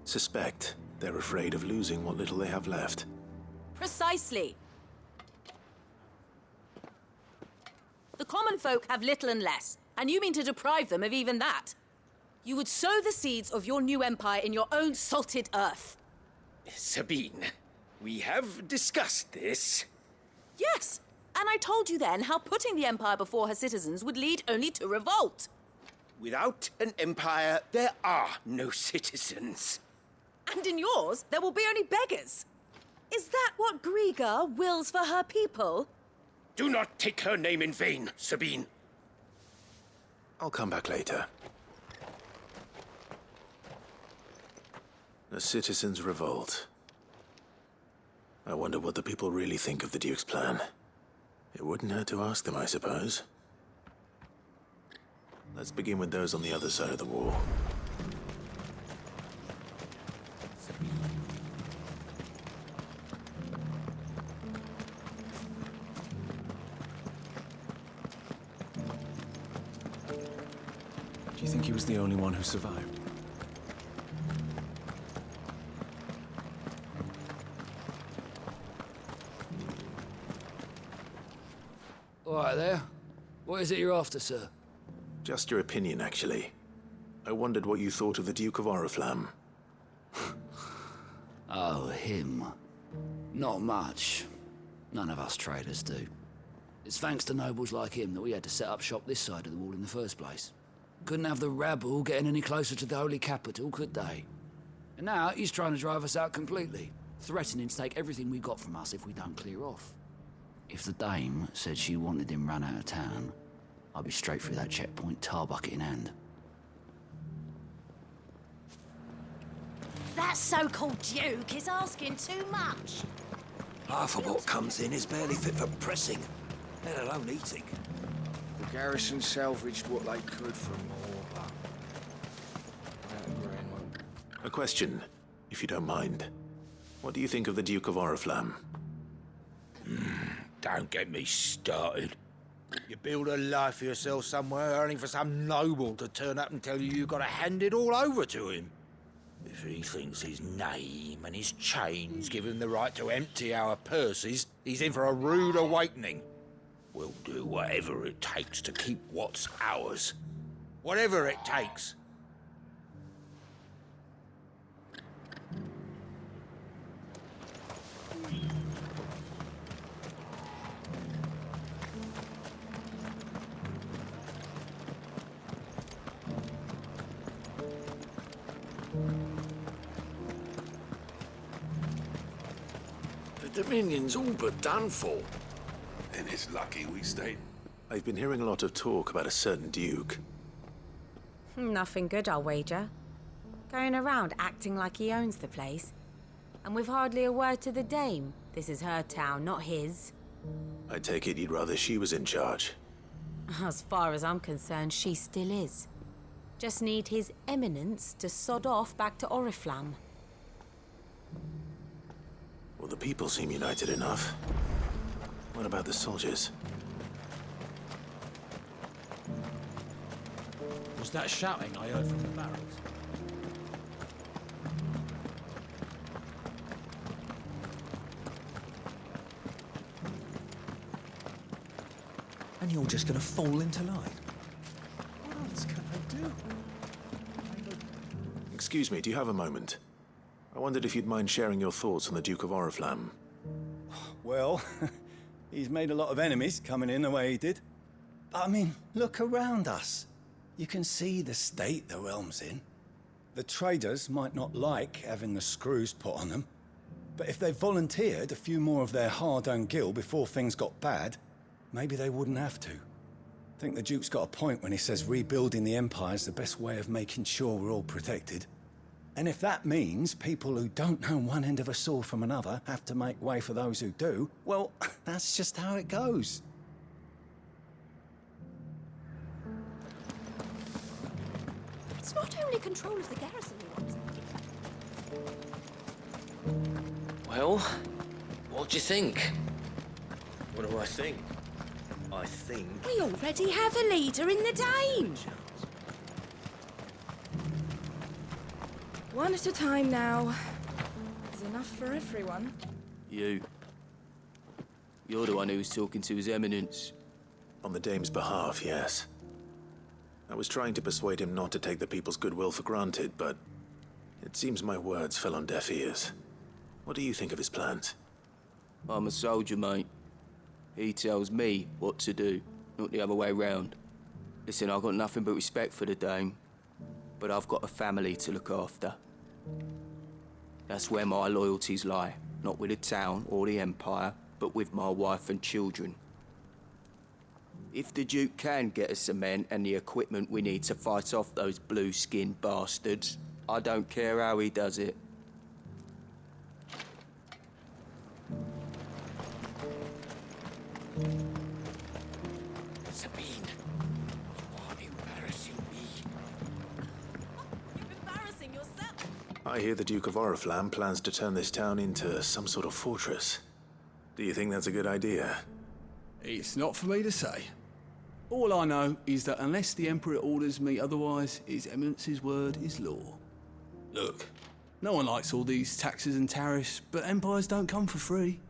suspect they're afraid of losing what little they have left. Precisely. The common folk have little and less, and you mean to deprive them of even that. You would sow the seeds of your new empire in your own salted earth. Sabine, we have discussed this. Yes, and I told you then how putting the empire before her citizens would lead only to revolt. Without an empire, there are no citizens. And in yours, there will be only beggars. Is that what Griga wills for her people? Do not take her name in vain, Sabine. I'll come back later. A citizens' revolt. I wonder what the people really think of the Duke's plan. It wouldn't hurt to ask them, I suppose. Let's begin with those on the other side of the wall. Do you think he was the only one who survived? All right there. What is it you're after, sir? Just your opinion, actually. I wondered what you thought of the Duke of Oriflamme. Oh, him. Not much. None of us traders do. It's thanks to nobles like him that we had to set up shop this side of the wall in the first place. Couldn't have the rabble getting any closer to the holy capital, could they? And now he's trying to drive us out completely, threatening to take everything we got from us if we don't clear off. If the dame said she wanted him run out of town, I'd be straight through that checkpoint, tar bucket in hand. That so-called Duke is asking too much. Half of what comes in is barely fit for pressing, let alone eating. The garrison salvaged what they could from more, but... A question, if you don't mind. What do you think of the Duke of Oriflamme? Don't get me started. You build a life for yourself somewhere, earning for some noble to turn up and tell you you've got to hand it all over to him. If he thinks his name and his chains give him the right to empty our purses, he's in for a rude awakening. We'll do whatever it takes to keep what's ours. Whatever it takes. The Dominion's all but done for. Then it's lucky we stayed. I've been hearing a lot of talk about a certain Duke. Nothing good, I'll wager. Going around acting like he owns the place. And with hardly a word to the dame. This is her town, not his. I take it you'd rather she was in charge. As far as I'm concerned, she still is. Just need his eminence to sod off back to Oriflamme. Well, the people seem united enough. What about the soldiers? Was that shouting I heard from the barracks? And you're just gonna fall into line? What else can I do? Excuse me, do you have a moment? I wondered if you'd mind sharing your thoughts on the Duke of Oriflamme. Well, he's made a lot of enemies coming in the way he did. But I mean, look around us. You can see the state the realm's in. The traders might not like having the screws put on them, But if they volunteered a few more of their hard-earned gil before things got bad, maybe they wouldn't have to. I think the Duke's got a point when he says rebuilding the Empire's the best way of making sure we're all protected. And if that means people who don't know one end of a sword from another have to make way for those who do, well, that's just how it goes. It's not only control of the garrison he wants. Well, what do you think? What do I think? I think... We already have a leader in the Dane! One at a time now. There's enough for everyone. You're the one who was talking to His Eminence. On the Dame's behalf, yes. I was trying to persuade him not to take the people's goodwill for granted, but it seems my words fell on deaf ears. What do you think of his plans? I'm a soldier, mate. He tells me what to do, not the other way round. Listen, I've got nothing but respect for the Dame, but I've got a family to look after. That's where my loyalties lie, not with the town or the Empire, but with my wife and children. If the Duke can get us the men and the equipment we need to fight off those blue-skinned bastards, I don't care how he does it. Sabine, you are embarrassing me. You're embarrassing yourself. I hear the Duke of Oriflamme plans to turn this town into some sort of fortress. Do you think that's a good idea? It's not for me to say. All I know is that unless the Emperor orders me otherwise, His Eminence's word is law. Look, no one likes all these taxes and tariffs, but empires don't come for free.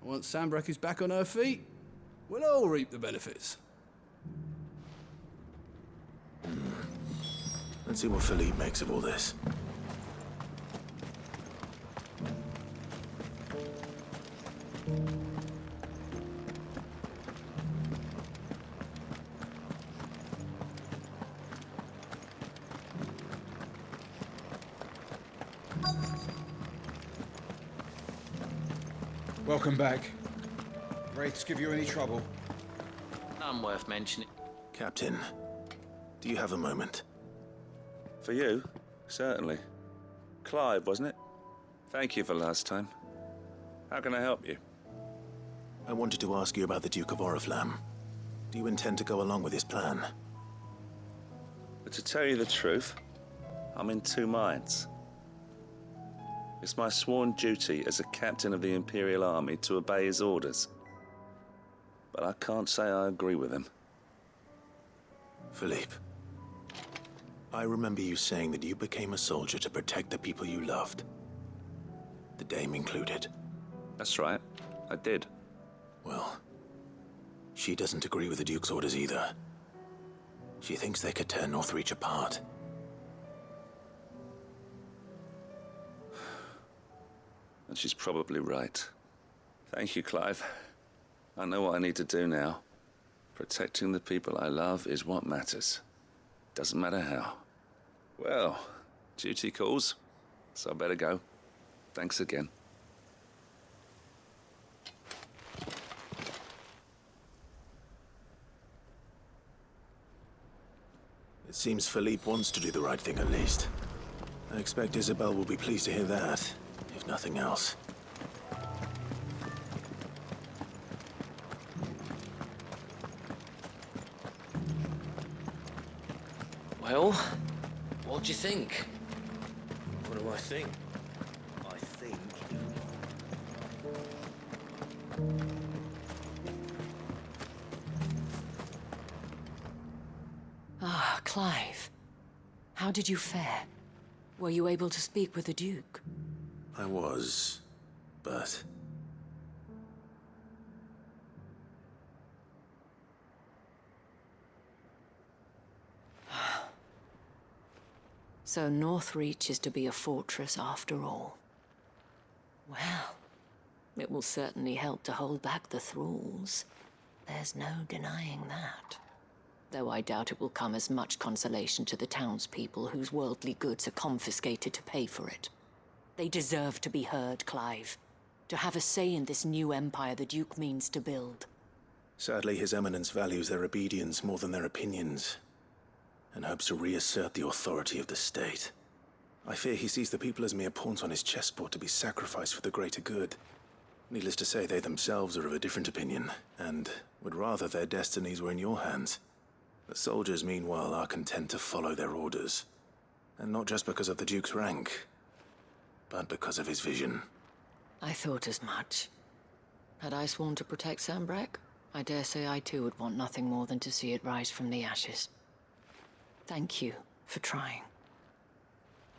Once Sandbreck is back on her feet, we'll all reap the benefits. Let's see what Philippe makes of all this. Welcome back. Wraiths give you any trouble? None worth mentioning. Captain, do you have a moment? For you? Certainly. Clive, wasn't it? Thank you for last time. How can I help you? I wanted to ask you about the Duke of Oriflamme. Do you intend to go along with his plan? But to tell you the truth, I'm in two minds. It's my sworn duty as a captain of the Imperial Army to obey his orders. But I can't say I agree with him. Philippe, I remember you saying that you became a soldier to protect the people you loved. The Dame included. That's right, I did. Well, she doesn't agree with the Duke's orders either. She thinks they could tear Northreach apart. And she's probably right. Thank you, Clive. I know what I need to do now. Protecting the people I love is what matters. Doesn't matter how. Well, duty calls, so I better go. Thanks again. It seems Philippe wants to do the right thing at least. I expect Isabel will be pleased to hear that, if nothing else. Well, what do you think? What do I think? I think... Ah, Clive. How did you fare? Were you able to speak with the Duke? I was, but... So Northreach is to be a fortress after all. Well, it will certainly help to hold back the thralls. There's no denying that. Though I doubt it will come as much consolation to the townspeople whose worldly goods are confiscated to pay for it. They deserve to be heard, Clive. To have a say in this new empire the Duke means to build. Sadly, His Eminence values their obedience more than their opinions, and hopes to reassert the authority of the state. I fear he sees the people as mere pawns on his chessboard to be sacrificed for the greater good. Needless to say, they themselves are of a different opinion, and would rather their destinies were in your hands. The soldiers, meanwhile, are content to follow their orders. And not just because of the Duke's rank, but because of his vision. I thought as much. Had I sworn to protect Sambrack, I dare say I too would want nothing more than to see it rise from the ashes. Thank you for trying.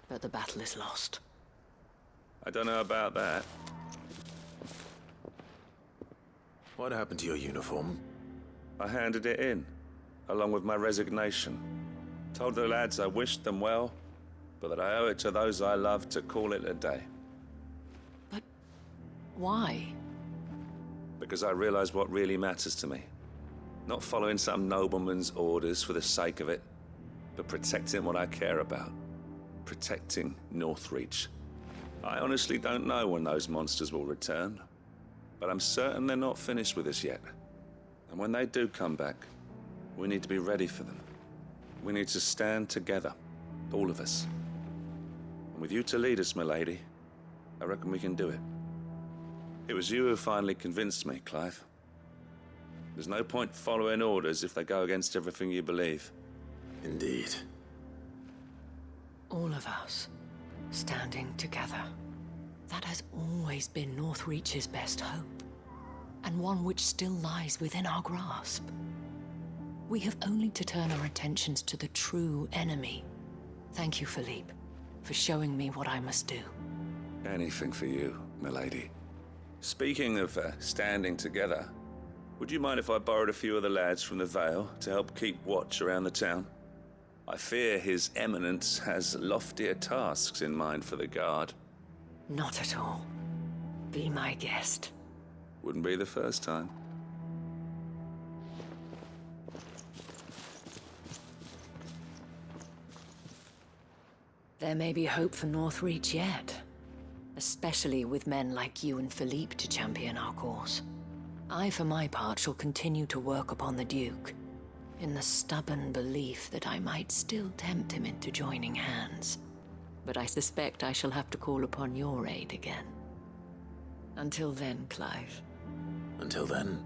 But the battle is lost. I don't know about that. What happened to your uniform? I handed it in, along with my resignation. Told the lads I wished them well, but that I owe it to those I love to call it a day. But why? Because I realize what really matters to me. Not following some nobleman's orders for the sake of it, but protecting what I care about. Protecting Northreach. I honestly don't know when those monsters will return, but I'm certain they're not finished with us yet. And when they do come back, we need to be ready for them. We need to stand together, all of us. And with you to lead us, milady, I reckon we can do it. It was you who finally convinced me, Clive. There's no point following orders if they go against everything you believe. Indeed. All of us, standing together. That has always been Northreach's best hope, and one which still lies within our grasp. We have only to turn our attentions to the true enemy. Thank you, Philippe, for showing me what I must do. Anything for you, milady. Speaking of standing together, would you mind if I borrowed a few of the lads from the Vale to help keep watch around the town? I fear His Eminence has loftier tasks in mind for the guard. Not at all. Be my guest. Wouldn't be the first time. There may be hope for Northreach yet, especially with men like you and Philippe to champion our cause. I, for my part, shall continue to work upon the Duke, in the stubborn belief that I might still tempt him into joining hands. But I suspect I shall have to call upon your aid again. Until then, Clive. Until then.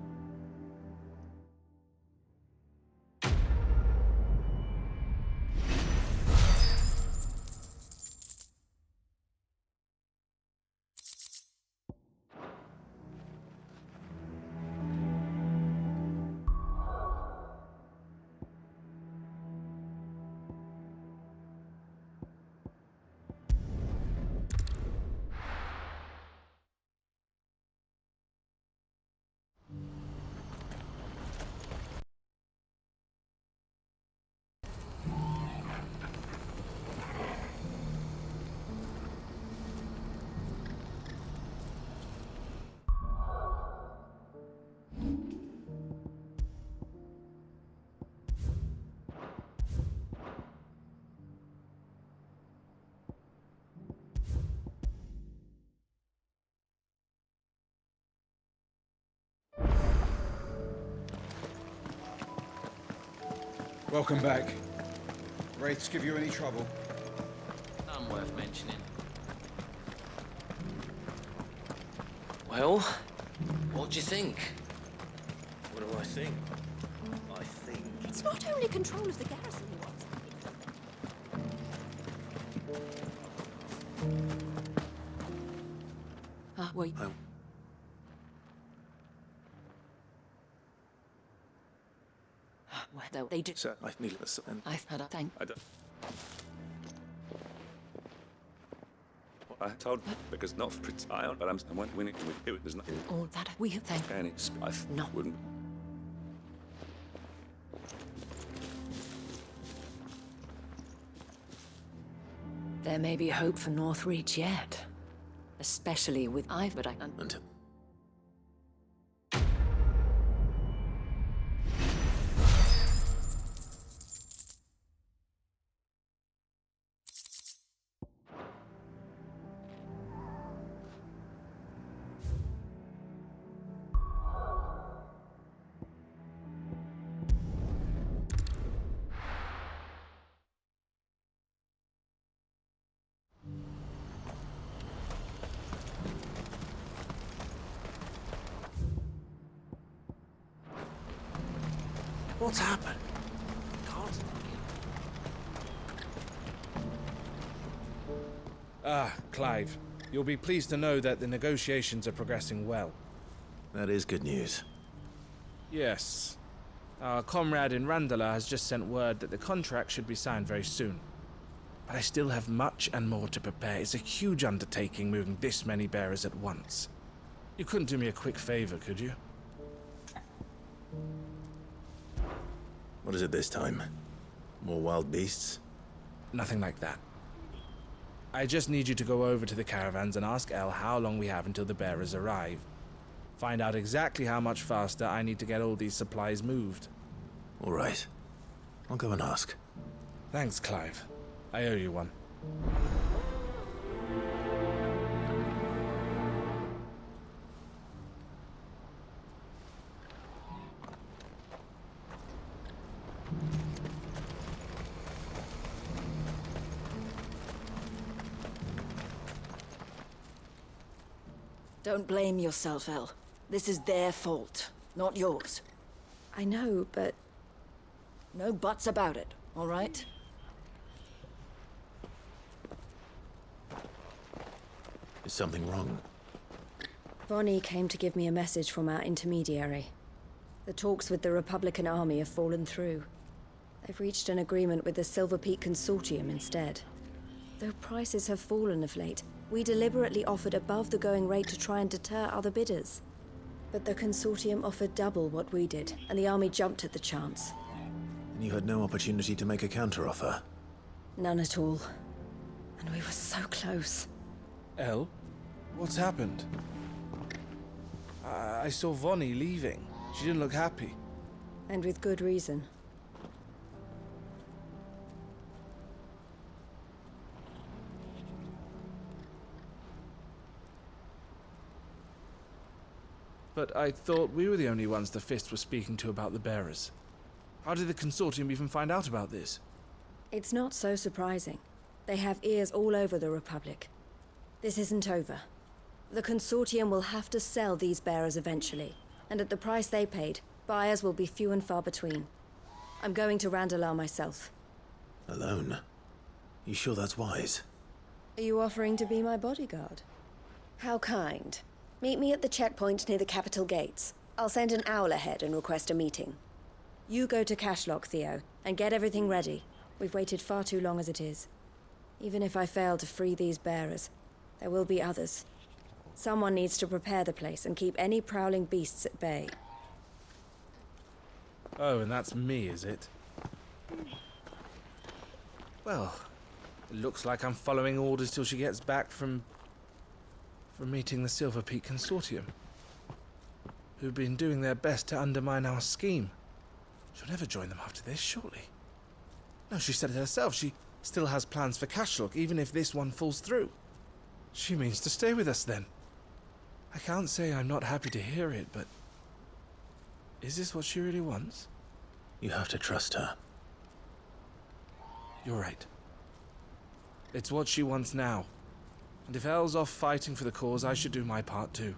Welcome back. Wraiths give you any trouble? None worth mentioning. Well, what do you think? What do I think? I think... It's not only control of the garrison he wants. Wait. Well, they did. Sir, I've needed this, and I've had a thank. I don't... I told because not for Ion, but I'm winning with you. There's nothing. All that we have thanked. And it's I no. Wouldn't. There may be hope for Northreach yet, especially with but I until. What's happened? Clive. You'll be pleased to know that the negotiations are progressing well. That is good news. Yes. Our comrade in Randala has just sent word that the contract should be signed very soon. But I still have much and more to prepare. It's a huge undertaking moving this many bearers at once. You couldn't do me a quick favor, could you? What is it this time? More wild beasts? Nothing like that. I just need you to go over to the caravans and ask El how long we have until the bearers arrive. Find out exactly how much faster I need to get all these supplies moved. All right. I'll go and ask. Thanks, Clive. I owe you one. Don't blame yourself, El. This is their fault, not yours. I know, but... No buts about it, all right? Is something wrong? Vonnie came to give me a message from our intermediary. The talks with the Republican army have fallen through. They've reached an agreement with the Silver Peak Consortium instead. Though prices have fallen of late, we deliberately offered above the going rate to try and deter other bidders. But the Consortium offered double what we did, and the army jumped at the chance. And you had no opportunity to make a counteroffer? None at all. And we were so close. El? What's happened? I saw Vonnie leaving. She didn't look happy. And with good reason. But I thought we were the only ones the Fist were speaking to about the bearers. How did the Consortium even find out about this? It's not so surprising. They have ears all over the Republic. This isn't over. The Consortium will have to sell these bearers eventually, and at the price they paid, buyers will be few and far between. I'm going to Randalar myself. Alone? You sure that's wise? Are you offering to be my bodyguard? How kind. Meet me at the checkpoint near the capital gates. I'll send an owl ahead and request a meeting. You go to Cashlock, Theo, and get everything ready. We've waited far too long as it is. Even if I fail to free these bearers, there will be others. Someone needs to prepare the place and keep any prowling beasts at bay. Oh, and that's me, is it? Well, it looks like I'm following orders till she gets back from meeting the Silver Peak Consortium, who've been doing their best to undermine our scheme. She'll never join them after this, surely. No, she said it herself. She still has plans for Cashlock, even if this one falls through. She means to stay with us, then. I can't say I'm not happy to hear it, but... is this what she really wants? You have to trust her. You're right. It's what she wants now. And if Elle's off fighting for the cause, I should do my part too.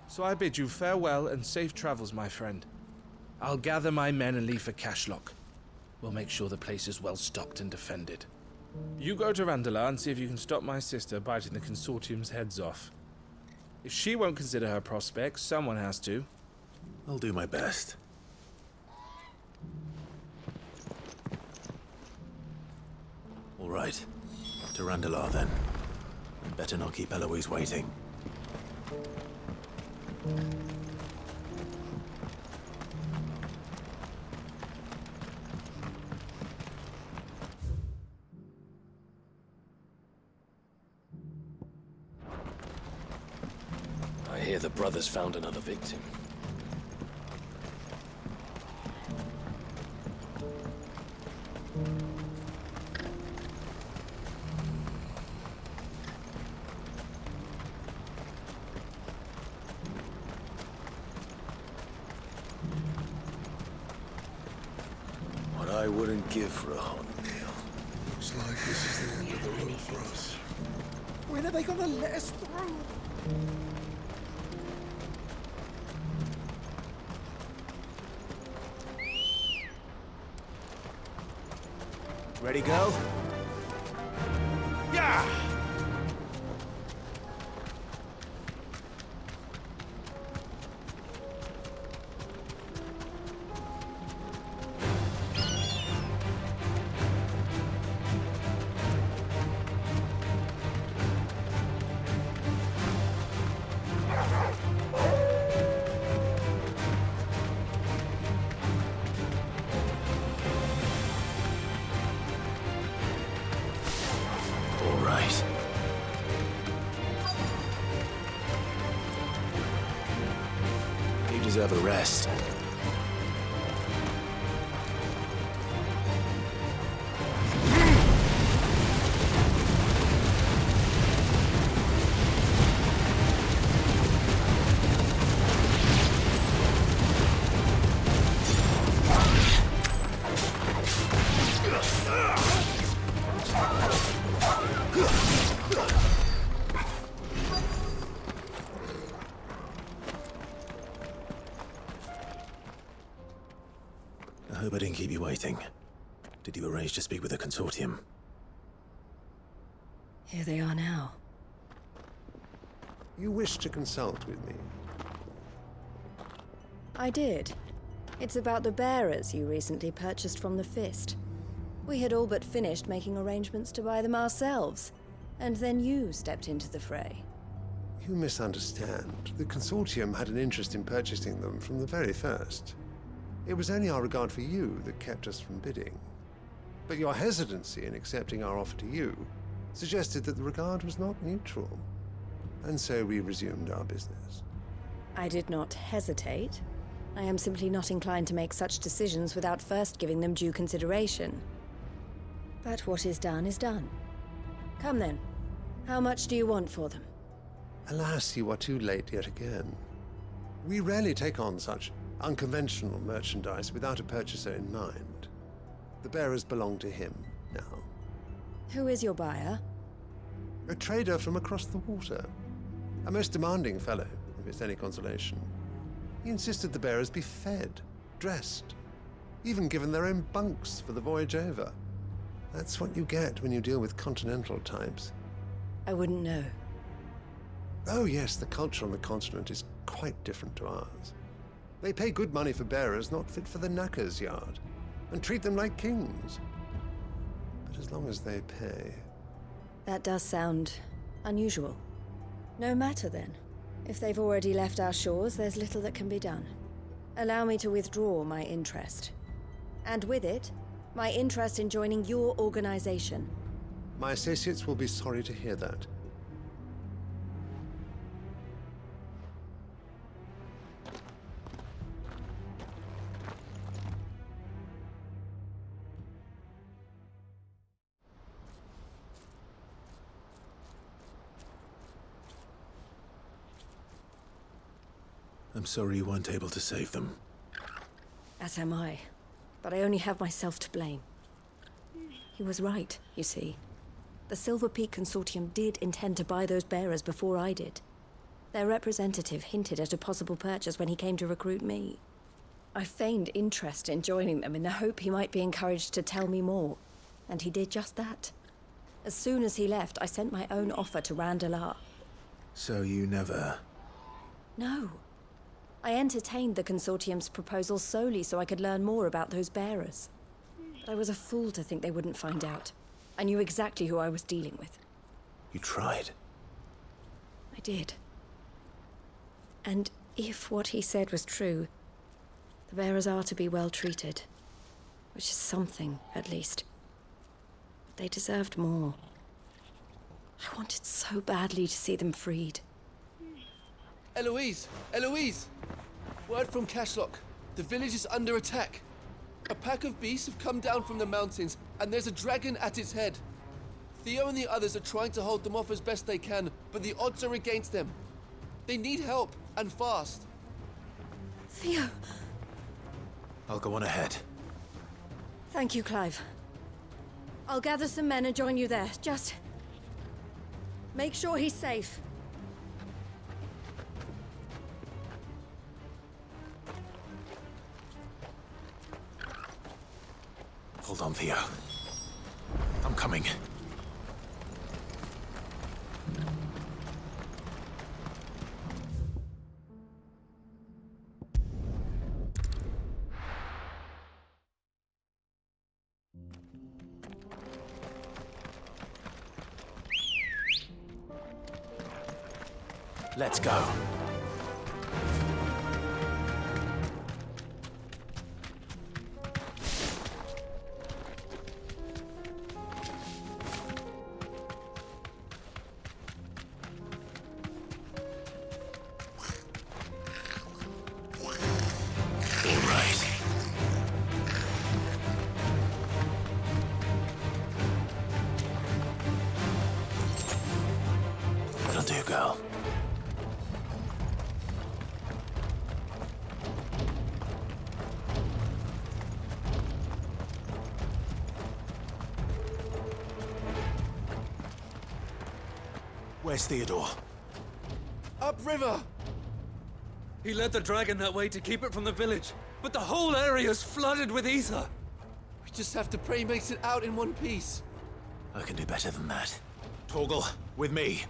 So I bid you farewell and safe travels, my friend. I'll gather my men and leave for Cashlock. We'll make sure the place is well stocked and defended. You go to Randalar and see if you can stop my sister biting the Consortium's heads off. If she won't consider her prospects, someone has to. I'll do my best. All right. To Randalar, then. Better not keep Eloise waiting. I hear the brothers found another victim. I wouldn't give for a hot meal. Looks like this is the end of the road for us. When are they gonna let us through? Ready, girl? Yeah! Deserve a rest. I hope I didn't keep you waiting. Did you arrange to speak with the consortium? Here they are now. You wish to consult with me? I did. It's about the bearers you recently purchased from the Fist. We had all but finished making arrangements to buy them ourselves, and then you stepped into the fray. You misunderstand. The consortium had an interest in purchasing them from the very first. It was only our regard for you that kept us from bidding. But your hesitancy in accepting our offer to you suggested that the regard was not mutual. And so we resumed our business. I did not hesitate. I am simply not inclined to make such decisions without first giving them due consideration. But what is done is done. Come then. How much do you want for them? Alas, you are too late yet again. We rarely take on such unconventional merchandise without a purchaser in mind. The bearers belong to him now. Who is your buyer? A trader from across the water. A most demanding fellow, if it's any consolation. He insisted the bearers be fed, dressed, even given their own bunks for the voyage over. That's what you get when you deal with continental types. I wouldn't know. Oh yes, the culture on the continent is quite different to ours. They pay good money for bearers not fit for the knacker's yard, and treat them like kings. But as long as they pay... That does sound unusual. No matter then. If they've already left our shores, there's little that can be done. Allow me to withdraw my interest. And with it, my interest in joining your organization. My associates will be sorry to hear that. I'm sorry you weren't able to save them. As am I. But I only have myself to blame. He was right, you see. The Silver Peak Consortium did intend to buy those bearers before I did. Their representative hinted at a possible purchase when he came to recruit me. I feigned interest in joining them in the hope he might be encouraged to tell me more. And he did just that. As soon as he left, I sent my own offer to Randalar. So you never... No. I entertained the Consortium's proposal solely so I could learn more about those bearers. But I was a fool to think they wouldn't find out. I knew exactly who I was dealing with. You tried? I did. And if what he said was true, the bearers are to be well treated. Which is something, at least. But they deserved more. I wanted so badly to see them freed. Eloise! Eloise! Word from Cashlock. The village is under attack. A pack of beasts have come down from the mountains, and there's a dragon at its head. Theo and the others are trying to hold them off as best they can, but the odds are against them. They need help, and fast. Theo! I'll go on ahead. Thank you, Clive. I'll gather some men and join you there. Just... make sure he's safe. Hold on, Theo. coming. Let's go. That'll do, girl. Where's Theodore? Upriver! He led the dragon that way to keep it from the village, but the whole area's flooded with ether. We just have to pray he makes it out in one piece. I can do better than that. Torgal, with me.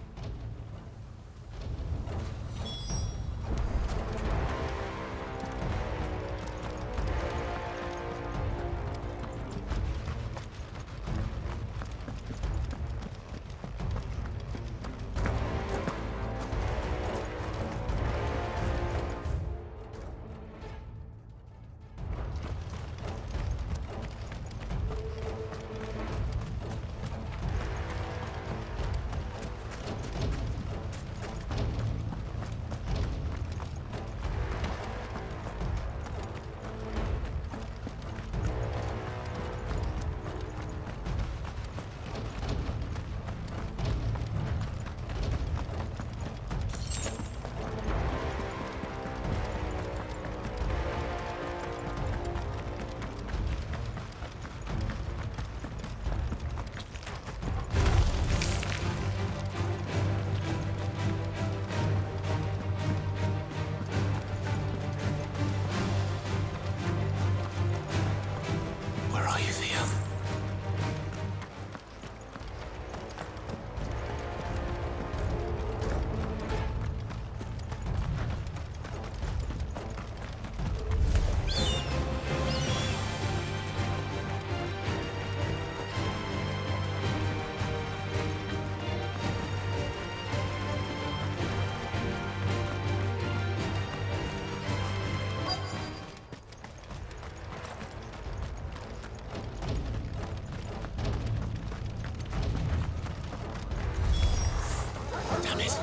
Damn it.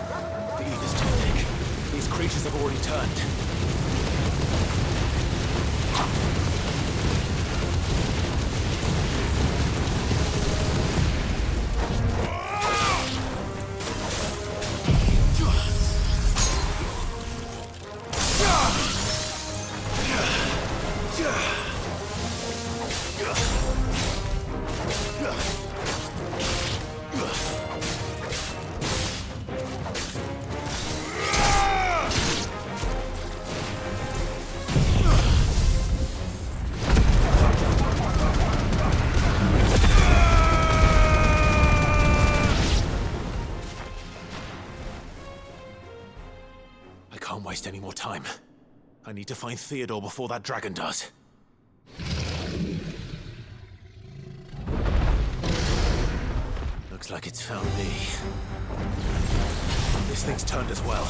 The ether's too thick. These creatures have already turned. Can't waste any more time. I need to find Theodore before that dragon does. Looks like it's found me. This thing's turned as well.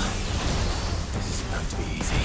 This isn't going to be easy.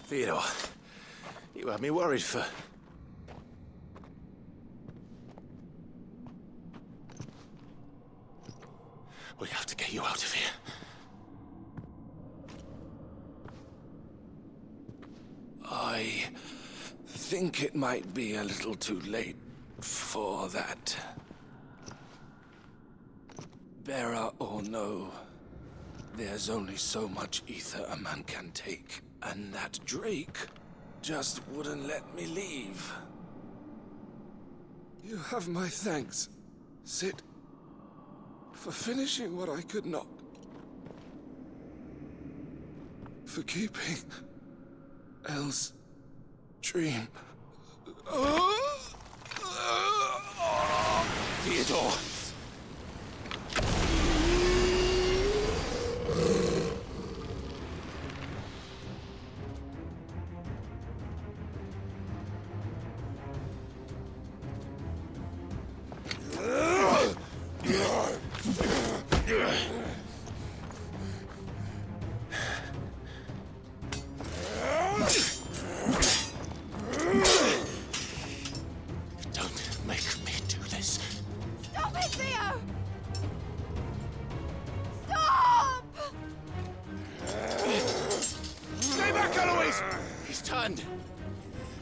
Theodore, you had me worried for... We have to get you out of here. I think it might be a little too late for that. Bearer or no, there's only so much ether a man can take. And that Drake just wouldn't let me leave. You have my thanks, Sid, for finishing what I could not. For keeping Elle's dream. Theodore!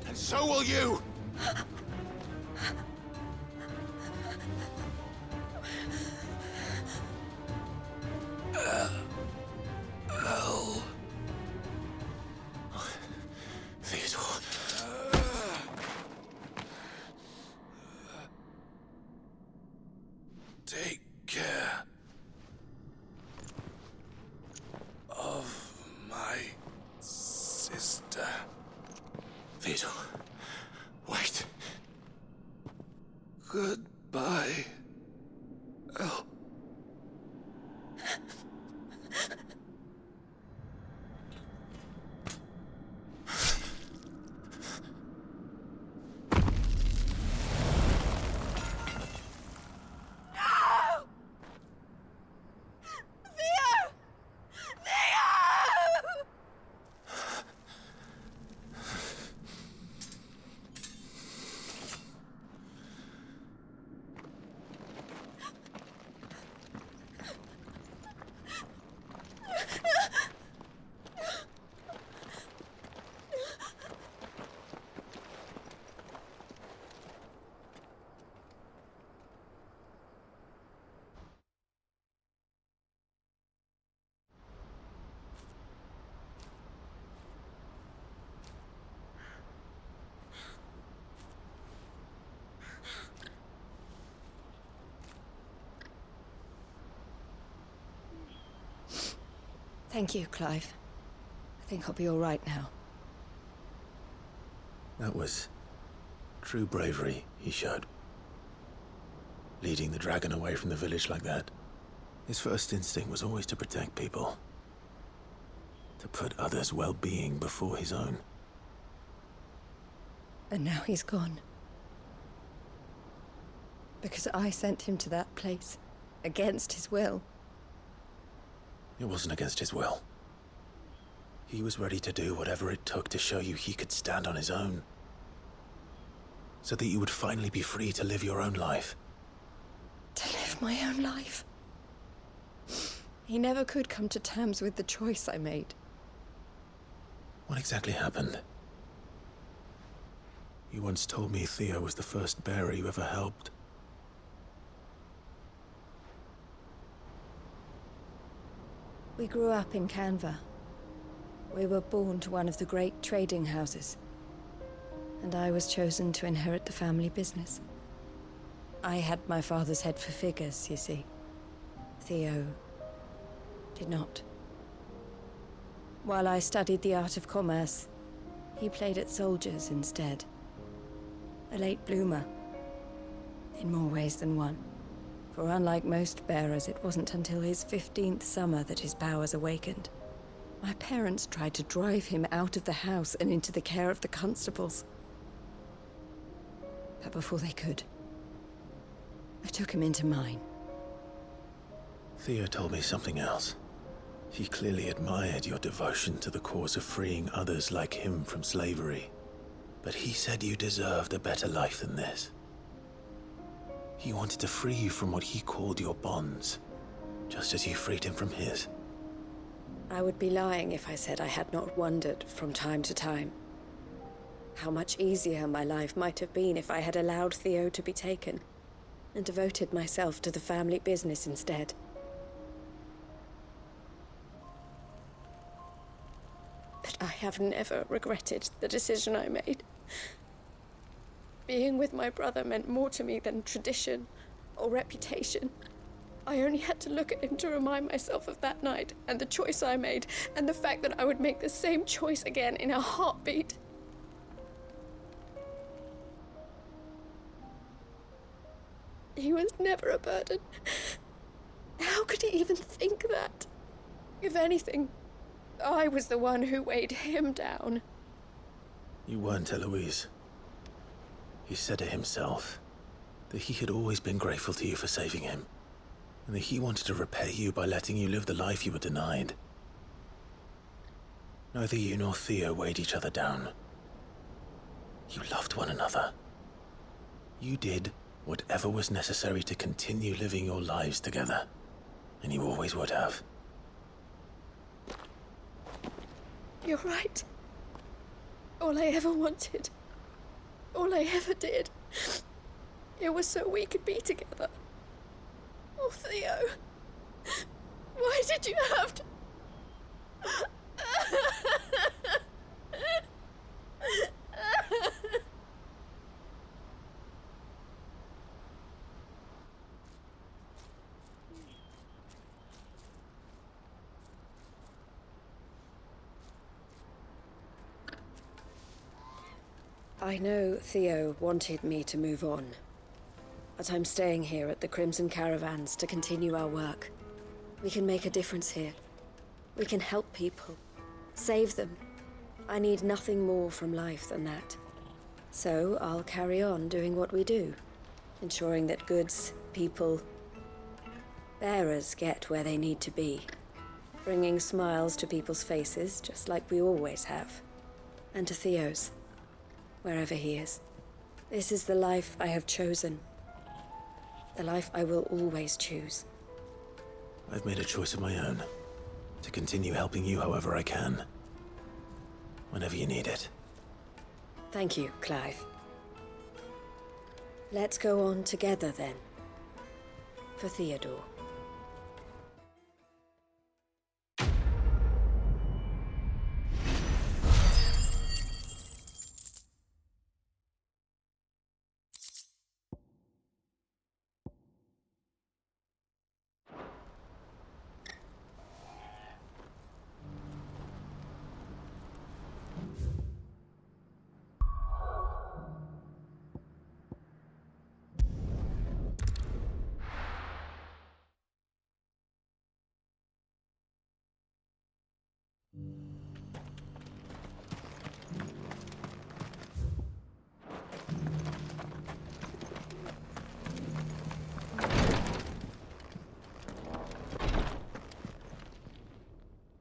And so will you! Theodore. Take care of my sister. Theodore, wait. Goodbye, Elle. Thank you, Clive. I think I'll be all right now. That was true bravery he showed. Leading the dragon away from the village like that. His first instinct was always to protect people. To put others' well-being before his own. And now he's gone. Because I sent him to that place, against his will. It wasn't against his will. He was ready to do whatever it took to show you he could stand on his own. So that you would finally be free to live your own life. To live my own life? He never could come to terms with the choice I made. What exactly happened? You once told me Theo was the first bearer you ever helped. We grew up in Canva. We were born to one of the great trading houses. And I was chosen to inherit the family business. I had my father's head for figures, you see. Theo did not. While I studied the art of commerce, he played at soldiers instead. A late bloomer, in more ways than one. For unlike most bearers, it wasn't until his 15th summer that his powers awakened. My parents tried to drive him out of the house and into the care of the constables. But before they could, I took him into mine. Theo told me something else. He clearly admired your devotion to the cause of freeing others like him from slavery. But he said you deserved a better life than this. He wanted to free you from what he called your bonds, just as you freed him from his. I would be lying if I said I had not wondered from time to time how much easier my life might have been if I had allowed Theo to be taken and devoted myself to the family business instead. But I have never regretted the decision I made. Being with my brother meant more to me than tradition or reputation. I only had to look at him to remind myself of that night and the choice I made and the fact that I would make the same choice again in a heartbeat. He was never a burden. How could he even think that? If anything, I was the one who weighed him down. You weren't, Eloise. He said it himself, that he had always been grateful to you for saving him, and that he wanted to repay you by letting you live the life you were denied. Neither you nor Theo weighed each other down. You loved one another. You did whatever was necessary to continue living your lives together, and you always would have. You're right. All I ever wanted, all I ever did, it was so we could be together. Oh, Theo, why did you have to... I know Theo wanted me to move on, but I'm staying here at the Crimson Caravans to continue our work. We can make a difference here. We can help people, save them. I need nothing more from life than that. So I'll carry on doing what we do, ensuring that goods, people, bearers get where they need to be, bringing smiles to people's faces just like we always have, and to Theo's, wherever he is. This is the life I have chosen. The life I will always choose. I've made a choice of my own. To continue helping you however I can. Whenever you need it. Thank you, Clive. Let's go on together then. For Theodore.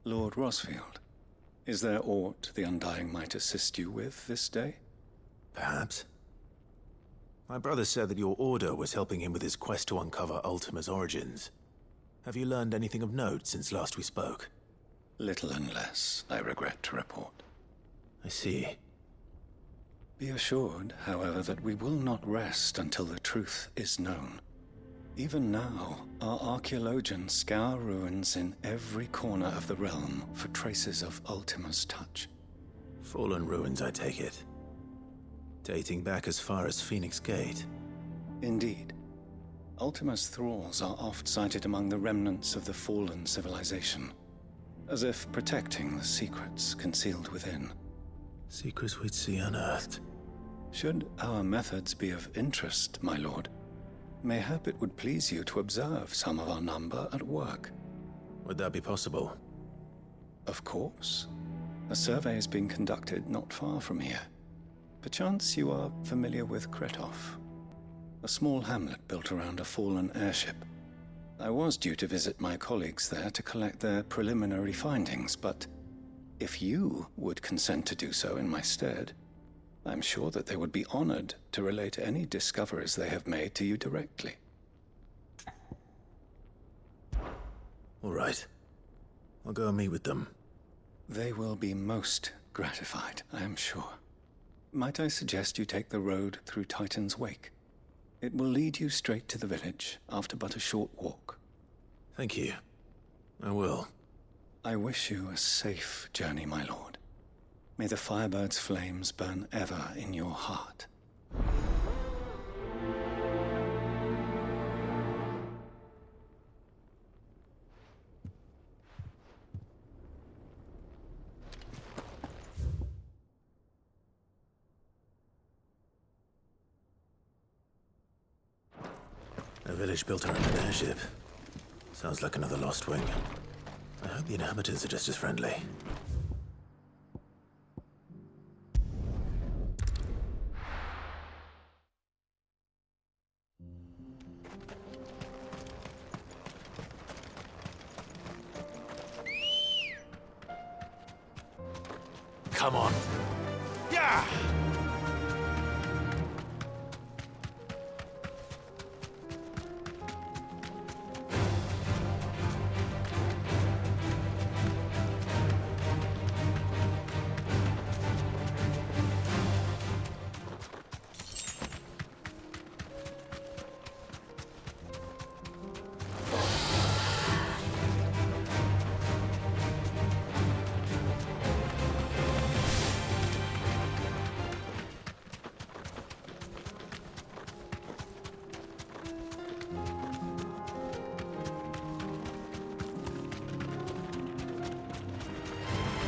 Lord Rosfield, is there aught the Undying might assist you with this day? Perhaps. My brother said that your order was helping him with his quest to uncover Ultima's origins. Have you learned anything of note since last we spoke? Little and less, I regret to report. I see. Be assured, however, that we will not rest until the truth is known. Even now, our archaeologians scour ruins in every corner of the realm for traces of Ultima's touch. Fallen ruins, I take it. Dating back as far as Phoenix Gate. Indeed. Ultima's thralls are oft sighted among the remnants of the fallen civilization, as if protecting the secrets concealed within. Secrets we'd see unearthed. Should our methods be of interest, my lord, mayhap it would please you to observe some of our number at work. Would that be possible? Of course. A survey is being conducted not far from here. Perchance you are familiar with Kretov, a small hamlet built around a fallen airship. I was due to visit my colleagues there to collect their preliminary findings, but if you would consent to do so in my stead, I'm sure that they would be honored to relate any discoveries they have made to you directly. All right. I'll go and meet with them. They will be most gratified, I am sure. Might I suggest you take the road through Titan's Wake? It will lead you straight to the village after but a short walk. Thank you. I will. I wish you a safe journey, my lord. May the Firebird's flames burn ever in your heart. A village built around an airship. Sounds like another Lost Wing. I hope the inhabitants are just as friendly. Come on. Yeah!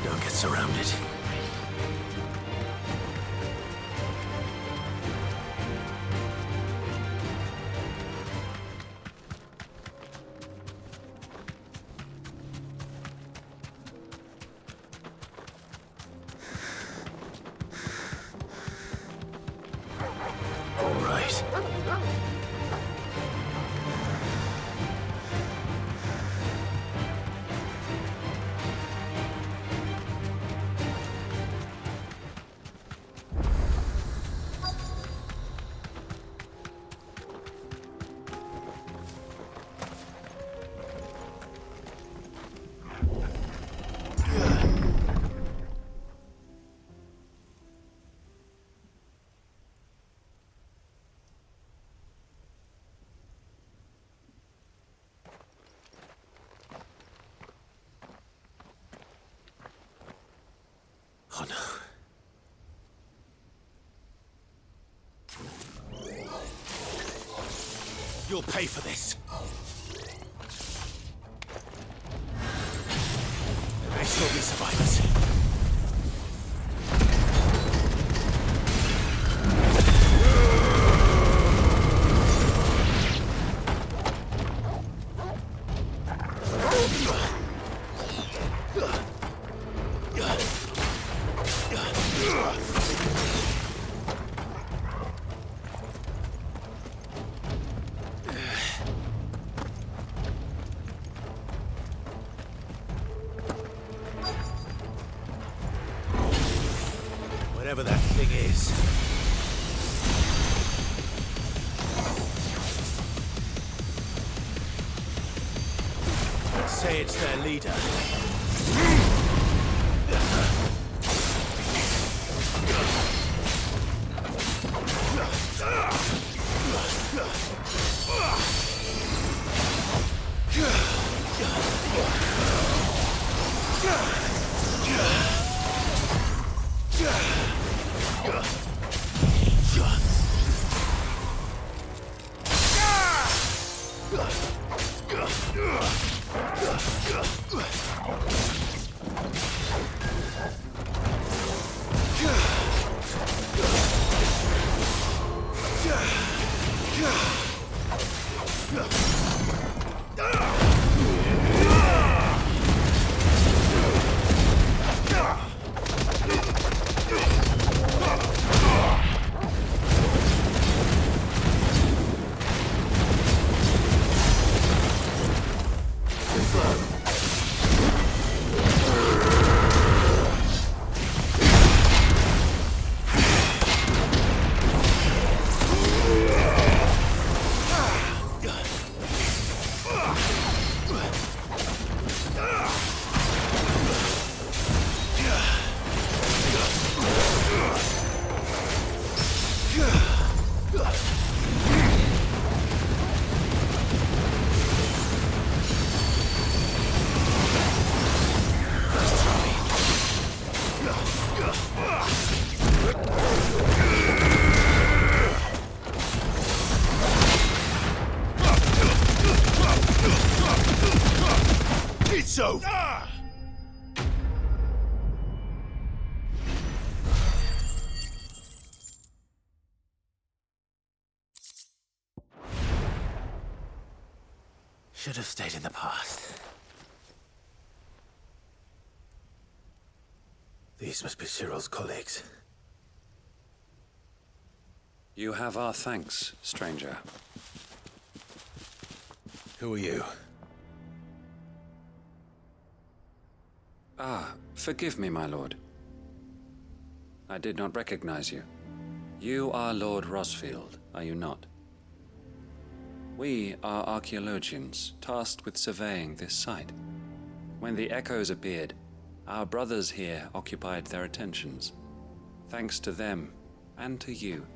Don't get surrounded. All right. Oh no. You'll pay for this. There may still be survivors. Whatever that thing is. Say it's their leader. So. Should have stayed in the past. These must be Cyril's colleagues. You have our thanks, stranger. Who are you? Ah, forgive me, my lord. I did not recognize you. You are Lord Rosfield, are you not? We are archaeologians, tasked with surveying this site. When the echoes appeared, our brothers here occupied their attentions. Thanks to them, and to you,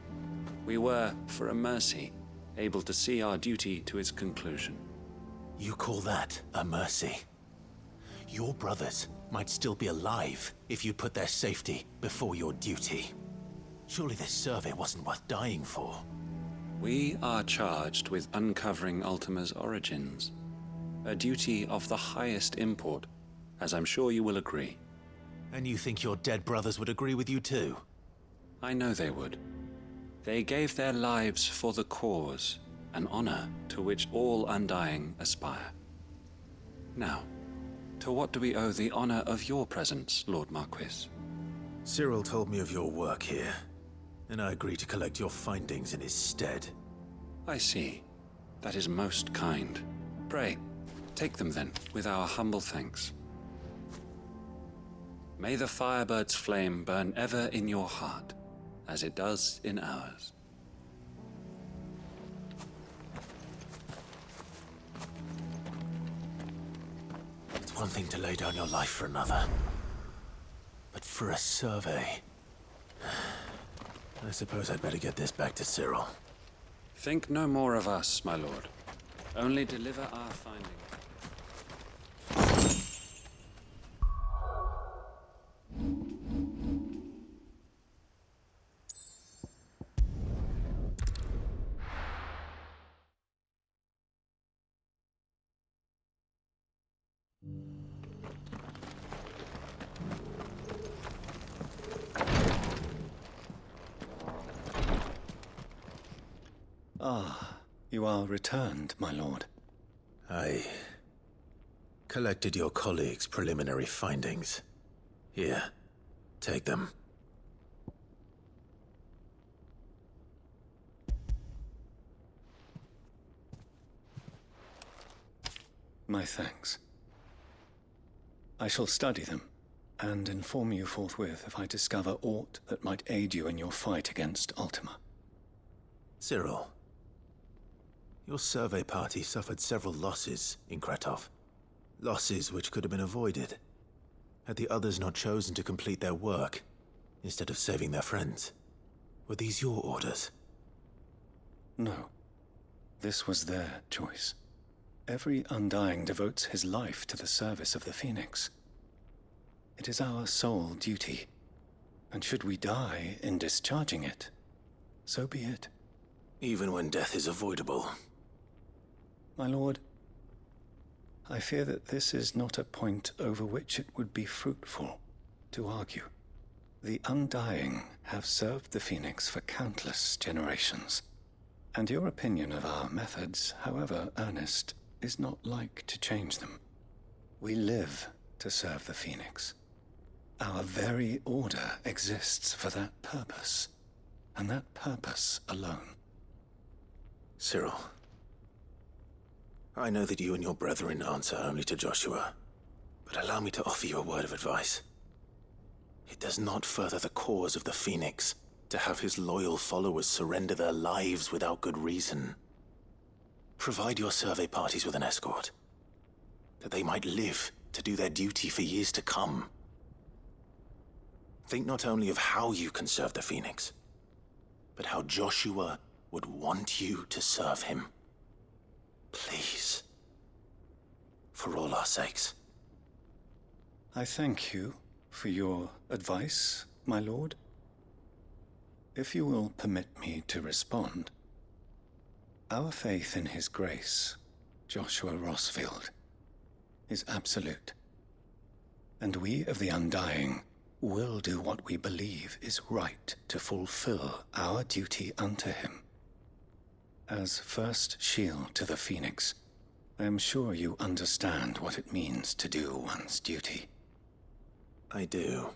we were, for a mercy, able to see our duty to its conclusion. You call that a mercy? Your brothers might still be alive if you put their safety before your duty. Surely this survey wasn't worth dying for. We are charged with uncovering Ultima's origins. A duty of the highest import, as I'm sure you will agree. And you think your dead brothers would agree with you too? I know they would. They gave their lives for the cause, an honor to which all Undying aspire. Now, to what do we owe the honor of your presence, Lord Marquis? Cyril told me of your work here, and I agreed to collect your findings in his stead. I see. That is most kind. Pray, take them then, with our humble thanks. May the Firebird's flame burn ever in your heart, as it does in ours. It's one thing to lay down your life for another, but for a survey... I suppose I'd better get this back to Cyril. Think no more of us, my lord. Only deliver our findings. Ah, you are returned, my lord. I collected your colleagues' preliminary findings. Here, take them. My thanks. I shall study them, and inform you forthwith if I discover aught that might aid you in your fight against Ultima. Cyril, your survey party suffered several losses in Kretov. Losses which could have been avoided, had the others not chosen to complete their work, instead of saving their friends. Were these your orders? No. This was their choice. Every Undying devotes his life to the service of the Phoenix. It is our sole duty, and should we die in discharging it, so be it. Even when death is avoidable. My lord, I fear that this is not a point over which it would be fruitful to argue. The Undying have served the Phoenix for countless generations, and your opinion of our methods, however earnest, is not like to change them. We live to serve the Phoenix. Our very order exists for that purpose, and that purpose alone. Cyril, I know that you and your brethren answer only to Joshua, but allow me to offer you a word of advice. It does not further the cause of the Phoenix to have his loyal followers surrender their lives without good reason. Provide your survey parties with an escort, that they might live to do their duty for years to come. Think not only of how you can serve the Phoenix, but how Joshua would want you to serve him. Please. For all our sakes. I thank you for your advice, my lord. If you will permit me to respond, our faith in his grace, Joshua Rossfield, is absolute. And we of the Undying will do what we believe is right to fulfill our duty unto him. As first shield to the Phoenix, I am sure you understand what it means to do one's duty. I do.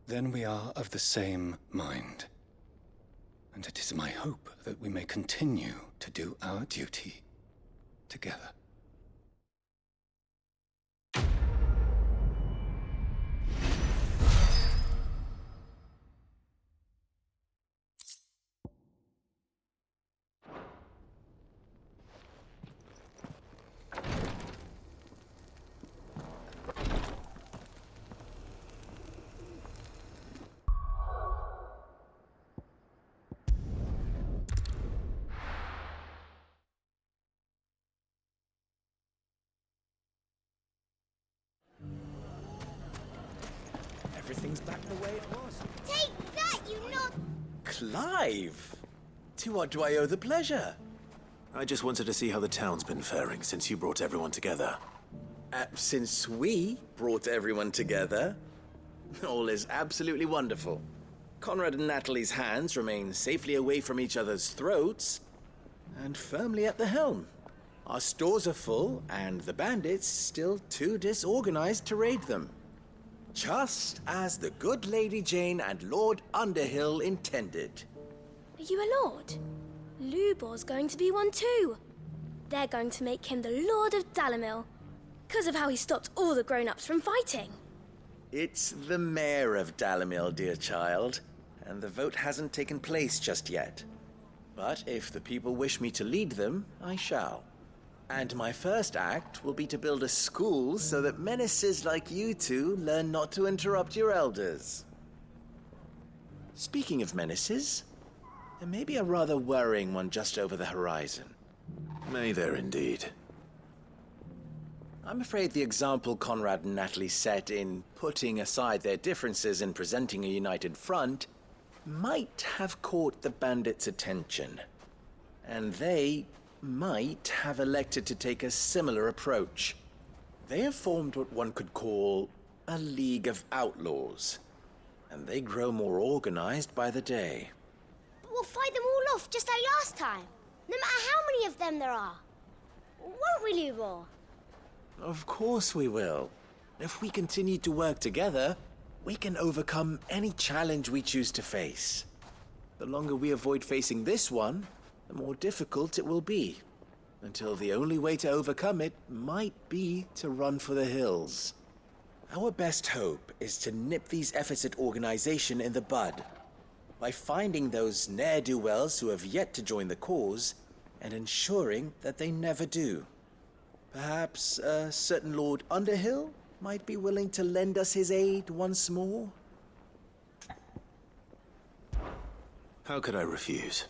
Then we are of the same mind. And it is my hope that we may continue to do our duty together. Everything's back the way it was. Take that, you not... Clive! To what do I owe the pleasure? I just wanted to see how the town's been faring since you brought everyone together. Since we brought everyone together, all is absolutely wonderful. Conrad and Natalie's hands remain safely away from each other's throats and firmly at the helm. Our stores are full, and the bandits still too disorganized to raid them. Just as the good Lady Jane and Lord Underhill intended. Are you a lord? Lubor's going to be one too. They're going to make him the Lord of Dalamil, because of how he stopped all the grown-ups from fighting. It's the mayor of Dalamil, dear child, and the vote hasn't taken place just yet. But if the people wish me to lead them, I shall. And my first act will be to build a school so that menaces like you two learn not to interrupt your elders. Speaking of menaces, there may be a rather worrying one just over the horizon. May there indeed. I'm afraid the example Conrad and Natalie set in putting aside their differences and presenting a united front might have caught the bandits' attention. And they might have elected to take a similar approach. They have formed what one could call a League of Outlaws, and they grow more organized by the day. But we'll fight them all off just like last time, no matter how many of them there are. Won't we, Lubor? Of course we will. If we continue to work together, we can overcome any challenge we choose to face. The longer we avoid facing this one, the more difficult it will be, until the only way to overcome it might be to run for the hills. Our best hope is to nip these efforts at organization in the bud, by finding those ne'er-do-wells who have yet to join the cause, and ensuring that they never do. Perhaps a certain Lord Underhill might be willing to lend us his aid once more? How could I refuse?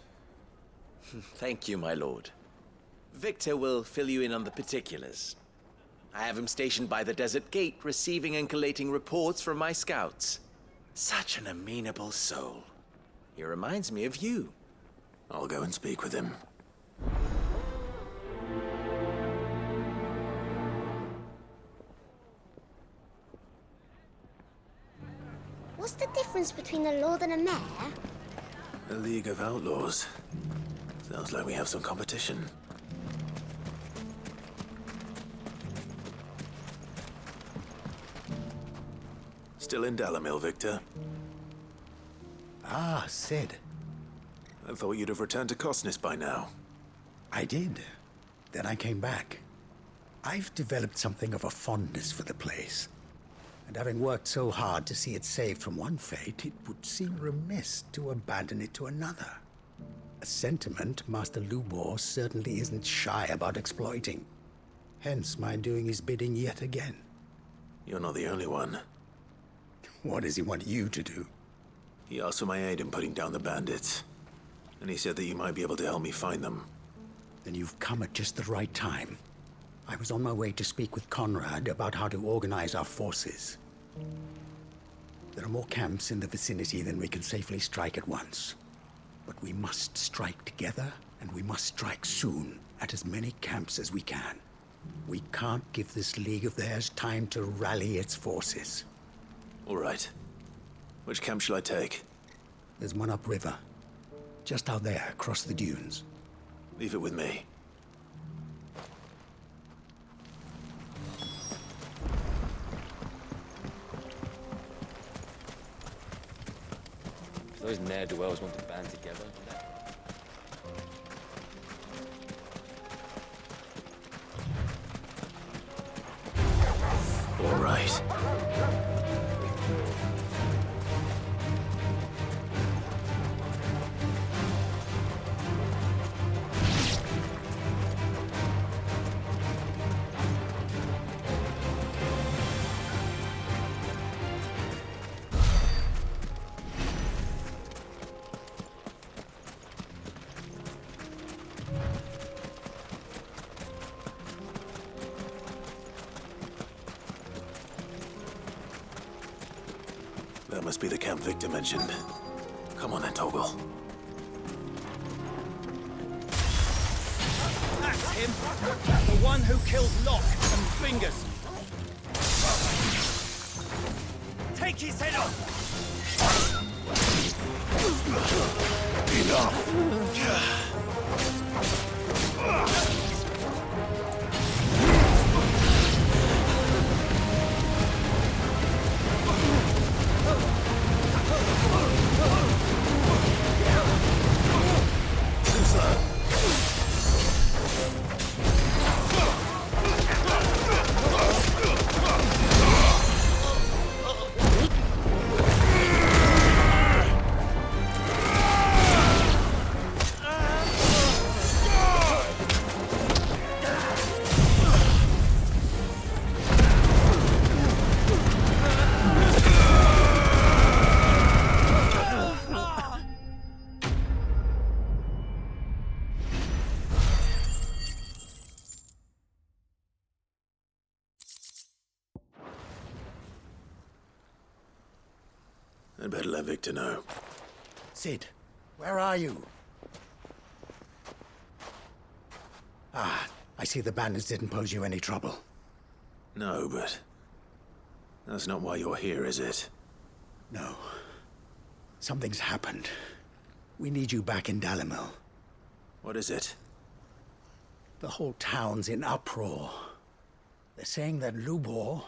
Thank you, my lord. Victor will fill you in on the particulars. I have him stationed by the desert gate, receiving and collating reports from my scouts. Such an amenable soul. He reminds me of you. I'll go and speak with him. What's the difference between a lord and a mayor? A League of Outlaws. Sounds like we have some competition. Still in Dalamil, Victor? Ah, Sid. I thought you'd have returned to Cosnis by now. I did. Then I came back. I've developed something of a fondness for the place. And having worked so hard to see it saved from one fate, it would seem remiss to abandon it to another. A sentiment Master Lubor certainly isn't shy about exploiting. Hence my doing his bidding yet again. You're not the only one. What does he want you to do? He asked for my aid in putting down the bandits. And he said that you might be able to help me find them. Then you've come at just the right time. I was on my way to speak with Conrad about how to organize our forces. There are more camps in the vicinity than we can safely strike at once. But we must strike together, and we must strike soon at as many camps as we can. We can't give this league of theirs time to rally its forces. All right. Which camp shall I take? There's one upriver. Just out there, across the dunes. Leave it with me. If those ne'er-do-wells want to band together... All right. That must be the camp Victor mentioned. Come on then, Toggle. That's him! The one who killed Locke and Fingers! Take his head off! Enough! I'd better let Victor know. Sid, where are you? Ah, I see the bandits didn't pose you any trouble. No, but... that's not why you're here, is it? No. Something's happened. We need you back in Dalamil. What is it? The whole town's in uproar. They're saying that Lubor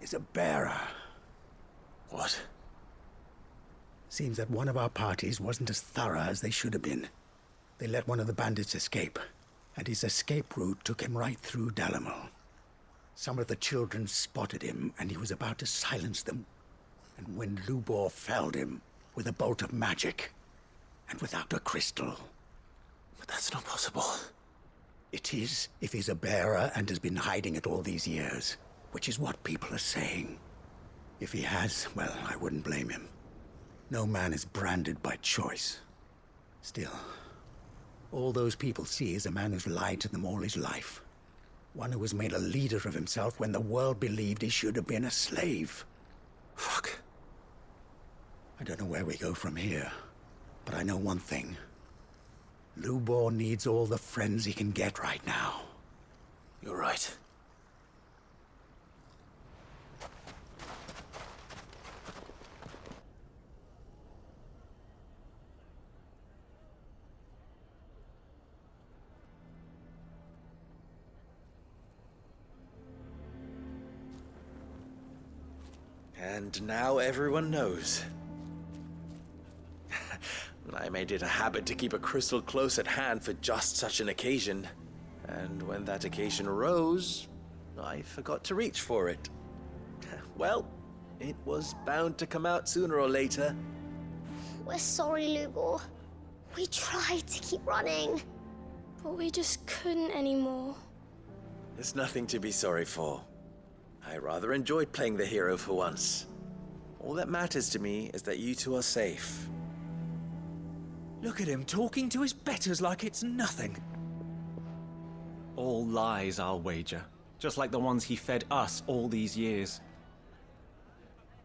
is a bearer. What? Seems that one of our parties wasn't as thorough as they should have been. They let one of the bandits escape, and his escape route took him right through Dalamil. Some of the children spotted him, and he was about to silence them. And when Lubor felled him with a bolt of magic, and without a crystal. But that's not possible. It is, if he's a bearer and has been hiding it all these years, which is what people are saying. If he has, well, I wouldn't blame him. No man is branded by choice. Still, all those people see is a man who's lied to them all his life. One who was made a leader of himself when the world believed he should have been a slave. Fuck. I don't know where we go from here, but I know one thing. Lubor needs all the friends he can get right now. You're right. And now everyone knows. I made it a habit to keep a crystal close at hand for just such an occasion. And when that occasion arose, I forgot to reach for it. Well, it was bound to come out sooner or later. We're sorry, Lubor. We tried to keep running. But we just couldn't anymore. There's nothing to be sorry for. I rather enjoyed playing the hero for once. All that matters to me is that you two are safe. Look at him talking to his betters like it's nothing. All lies, I'll wager. Just like the ones he fed us all these years.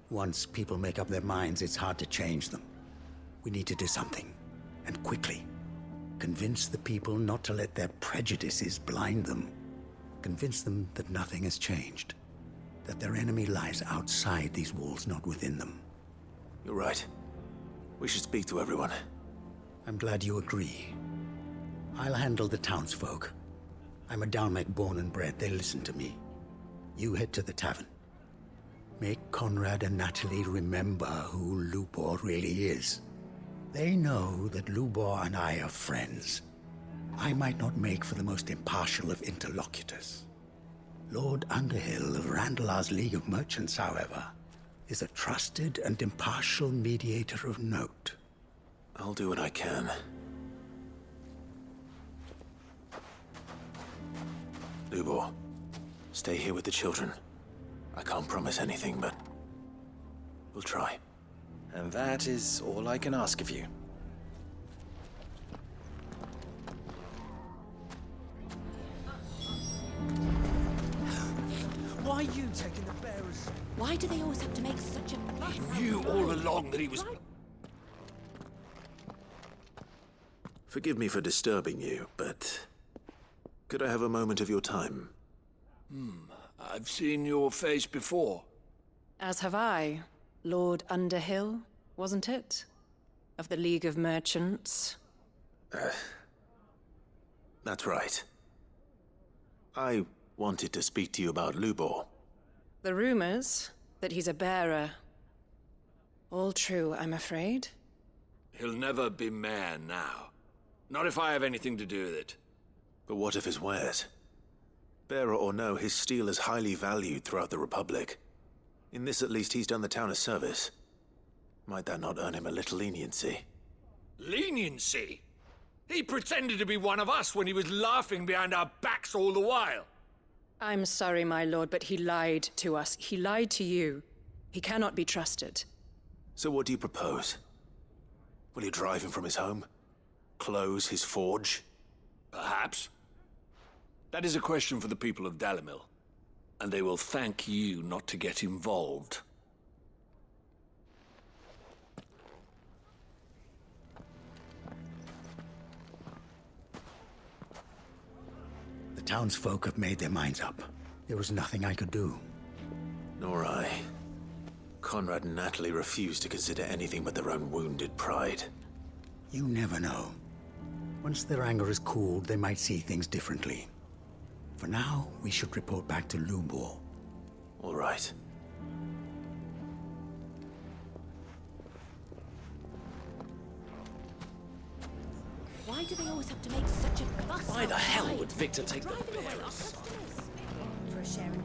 Once people make up their minds, it's hard to change them. We need to do something, and quickly. Convince the people not to let their prejudices blind them. Convince them that nothing has changed. That their enemy lies outside these walls, not within them. You're right. We should speak to everyone. I'm glad you agree. I'll handle the townsfolk. I'm a Dalmec born and bred. They listen to me. You head to the tavern. Make Conrad and Natalie remember who Lubor really is. They know that Lubor and I are friends. I might not make for the most impartial of interlocutors. Lord Underhill of Randalar's League of Merchants, however, is a trusted and impartial mediator of note. I'll do what I can. Lubor, stay here with the children. I can't promise anything, but we'll try. And that is all I can ask of you. Why are you taking the bearers? Why do they always have to make such a fuss? He knew all along that he was... Forgive me for disturbing you, but could I have a moment of your time? I've seen your face before. As have I. Lord Underhill, wasn't it? Of the League of Merchants. That's right. I wanted to speak to you about Lubor. The rumors that he's a bearer. All true, I'm afraid. He'll never be mayor now. Not if I have anything to do with it. But what of his wares? Bearer or no, his steel is highly valued throughout the Republic. In this, at least, he's done the town a service. Might that not earn him a little leniency? Leniency? He pretended to be one of us when he was laughing behind our backs all the while. I'm sorry, my lord, but he lied to us. He lied to you. He cannot be trusted. So what do you propose? Will you drive him from his home? Close his forge? Perhaps. That is a question for the people of Dalimil. And they will thank you not to get involved. The townsfolk have made their minds up. There was nothing I could do. Nor I. Conrad and Natalie refused to consider anything but their own wounded pride. You never know. Once their anger is cooled, they might see things differently. For now, we should report back to Lubor. All right. Why do they always have to make such a fuss? Why the hell would Victor take the bearers? For a sharing.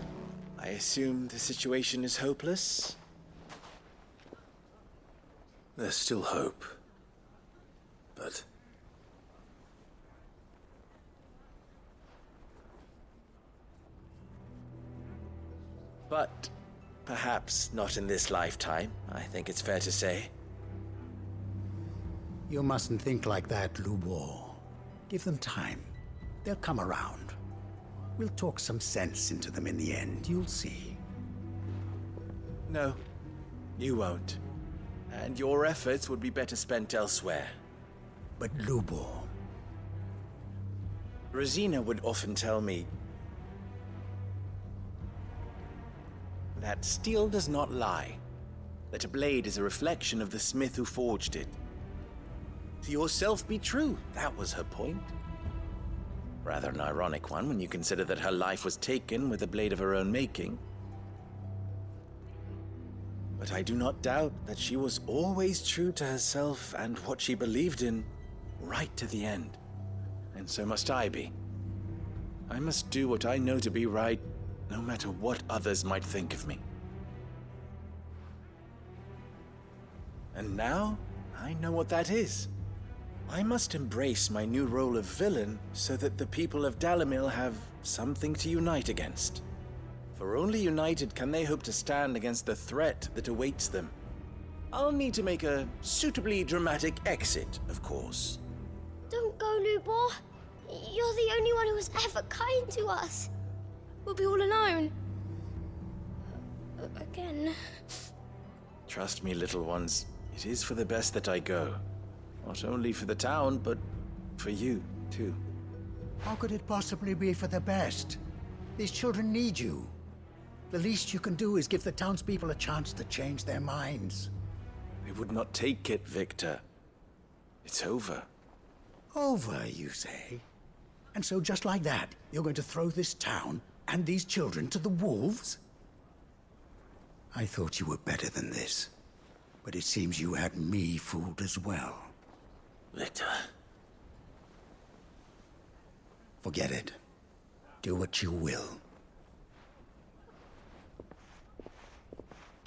I assume the situation is hopeless? There's still hope. But... But perhaps not in this lifetime, I think it's fair to say. You mustn't think like that, Lubor. Give them time. They'll come around. We'll talk some sense into them in the end, you'll see. No, you won't. And your efforts would be better spent elsewhere. But Lubor... Rosina would often tell me that steel does not lie, that a blade is a reflection of the smith who forged it. To yourself be true, that was her point. Rather an ironic one when you consider that her life was taken with a blade of her own making. But I do not doubt that she was always true to herself and what she believed in, right to the end. And so must I be. I must do what I know to be right, no matter what others might think of me. And now, I know what that is. I must embrace my new role of villain so that the people of Dalimil have something to unite against. For only united can they hope to stand against the threat that awaits them. I'll need to make a suitably dramatic exit, of course. Don't go, Lubor. You're the only one who was ever kind to us. We'll be all alone. Again. Trust me, little ones. It is for the best that I go. Not only for the town, but for you, too. How could it possibly be for the best? These children need you. The least you can do is give the townspeople a chance to change their minds. They would not take it, Victor. It's over. Over, you say? And so just like that, you're going to throw this town and these children to the wolves? I thought you were better than this. But it seems you had me fooled as well. Victor. Forget it. Do what you will.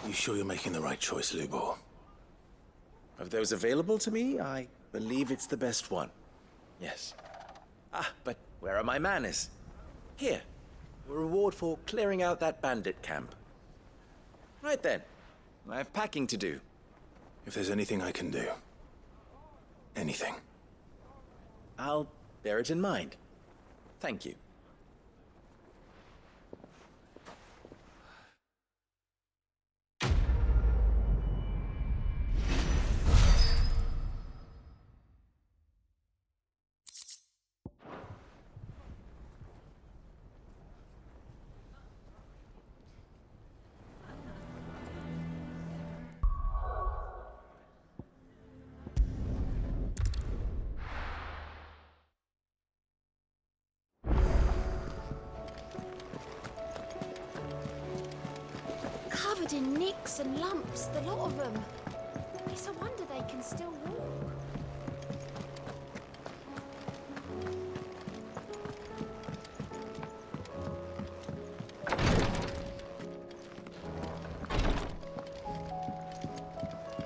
You sure you're making the right choice, Lubor? Of those available to me, I believe it's the best one. Yes. Ah, but where are my manners? Here. A reward for clearing out that bandit camp. Right then. I have packing to do. If there's anything I can do. Anything. I'll bear it in mind. Thank you. Covered in nicks and lumps, the lot of them. It's a wonder they can still walk.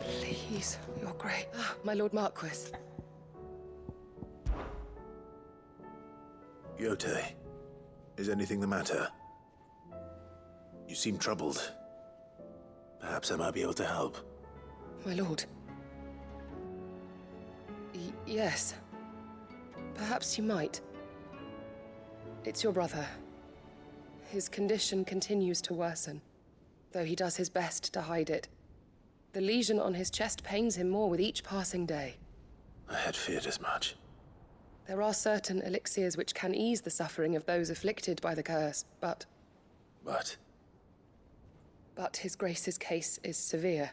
Please, Your Grace. Ah, my Lord Marquis. Yote, is anything the matter? You seem troubled. Perhaps I might be able to help. My lord. Yes. Perhaps you might. It's your brother. His condition continues to worsen, though he does his best to hide it. The lesion on his chest pains him more with each passing day. I had feared as much. There are certain elixirs which can ease the suffering of those afflicted by the curse, but... But His Grace's case is severe.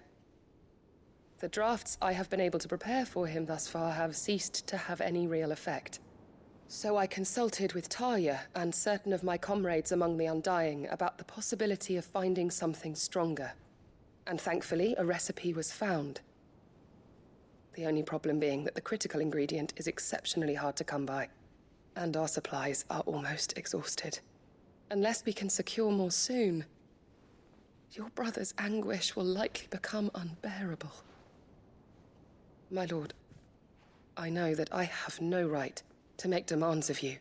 The drafts I have been able to prepare for him thus far have ceased to have any real effect. So I consulted with Talia and certain of my comrades among the Undying about the possibility of finding something stronger. And thankfully, a recipe was found. The only problem being that the critical ingredient is exceptionally hard to come by, and our supplies are almost exhausted. Unless we can secure more soon, your brother's anguish will likely become unbearable. My lord, I know that I have no right to make demands of you.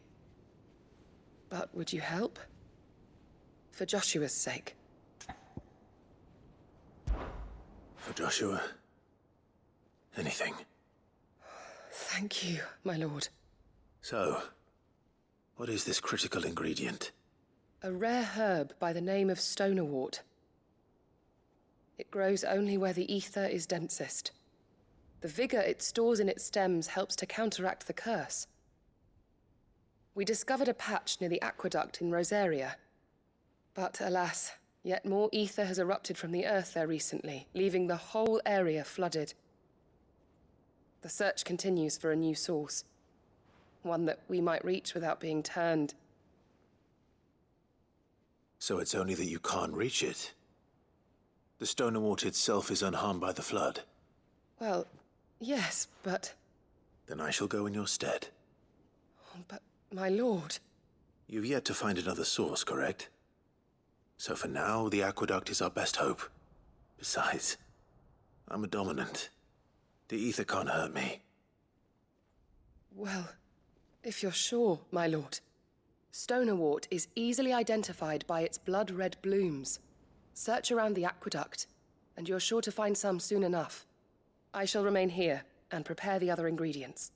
But would you help? For Joshua's sake. For Joshua? Anything. Thank you, my lord. So, what is this critical ingredient? A rare herb by the name of stonerwort. It grows only where the ether is densest. The vigor it stores in its stems helps to counteract the curse. We discovered a patch near the aqueduct in Rosaria. But alas, yet more ether has erupted from the earth there recently, leaving the whole area flooded. The search continues for a new source. One that we might reach without being turned. So it's only that you can't reach it? The Stoner Water itself is unharmed by the flood. Well, yes, but... Then I shall go in your stead. But, my lord... You've yet to find another source, correct? So for now, the aqueduct is our best hope. Besides, I'm a dominant. The ether can't hurt me. Well, if you're sure, my lord. Stonerwort is easily identified by its blood-red blooms. Search around the aqueduct, and you're sure to find some soon enough. I shall remain here and prepare the other ingredients.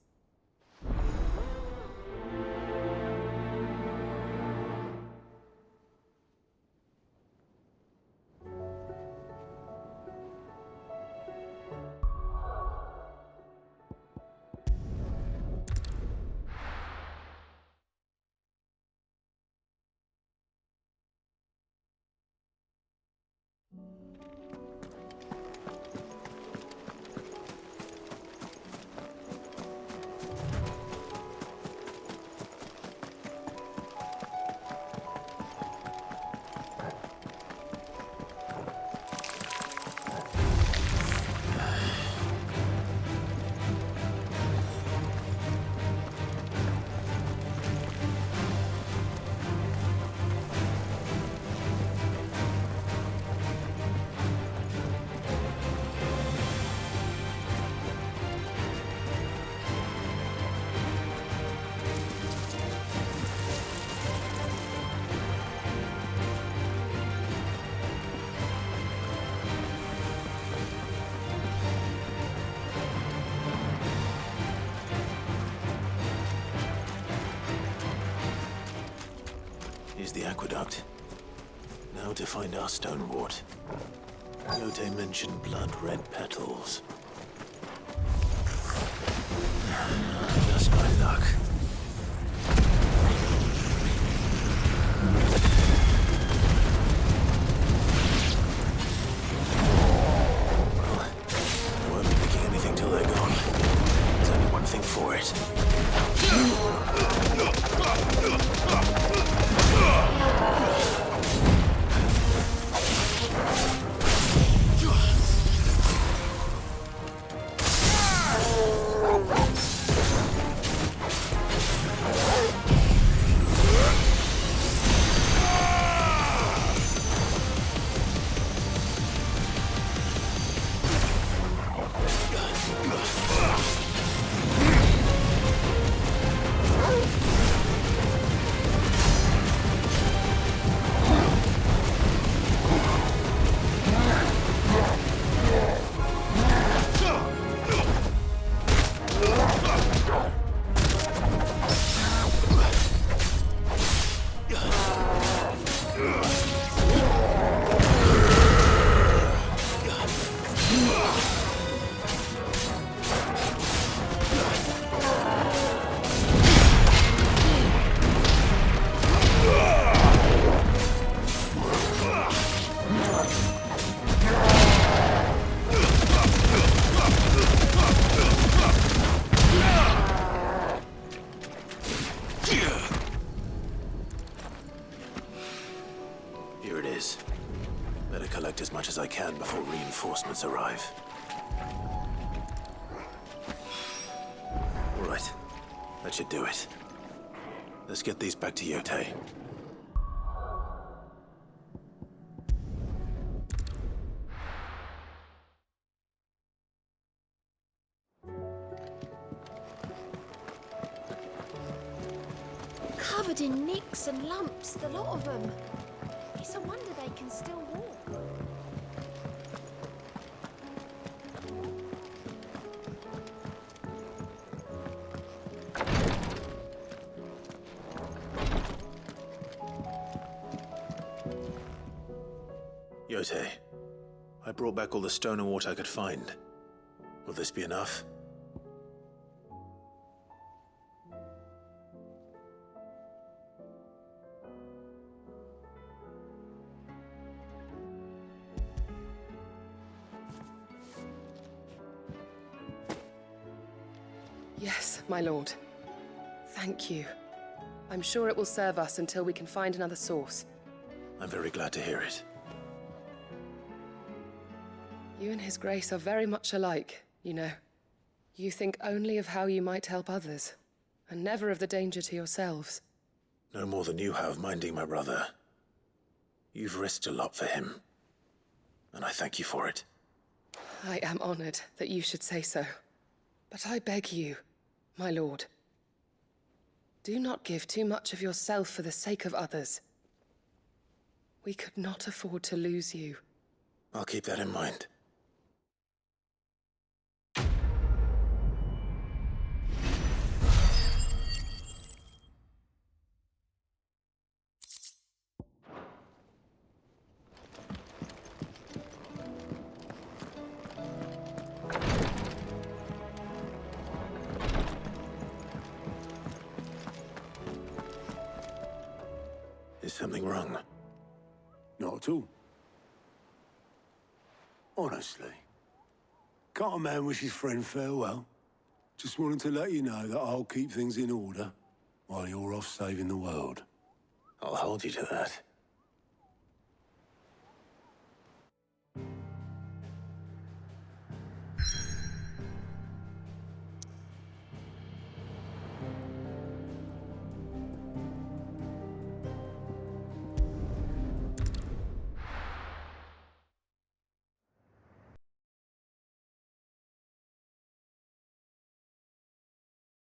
Here's the aqueduct. Now to find our stonewort. Yote mentioned blood-red petals. Just my luck. Well, I won't be picking anything till they're gone. There's only one thing for it. Here it is. Better collect as much as I can before reinforcements arrive. All right. That should do it. Let's get these back to Yote. Covered in nicks and lumps, the lot of them. It's a wonder they can still walk. Yote, I brought back all the stoner water I could find. Will this be enough? Yes, my lord. Thank you. I'm sure it will serve us until we can find another source. I'm very glad to hear it. You and His Grace are very much alike, you know. You think only of how you might help others, and never of the danger to yourselves. No more than you have minding my brother. You've risked a lot for him, and I thank you for it. I am honored that you should say so. But I beg you, my lord, do not give too much of yourself for the sake of others. We could not afford to lose you. I'll keep that in mind. Is something wrong? Not at all. Honestly. Can't a man wish his friend farewell? Just wanted to let you know that I'll keep things in order while you're off saving the world. I'll hold you to that.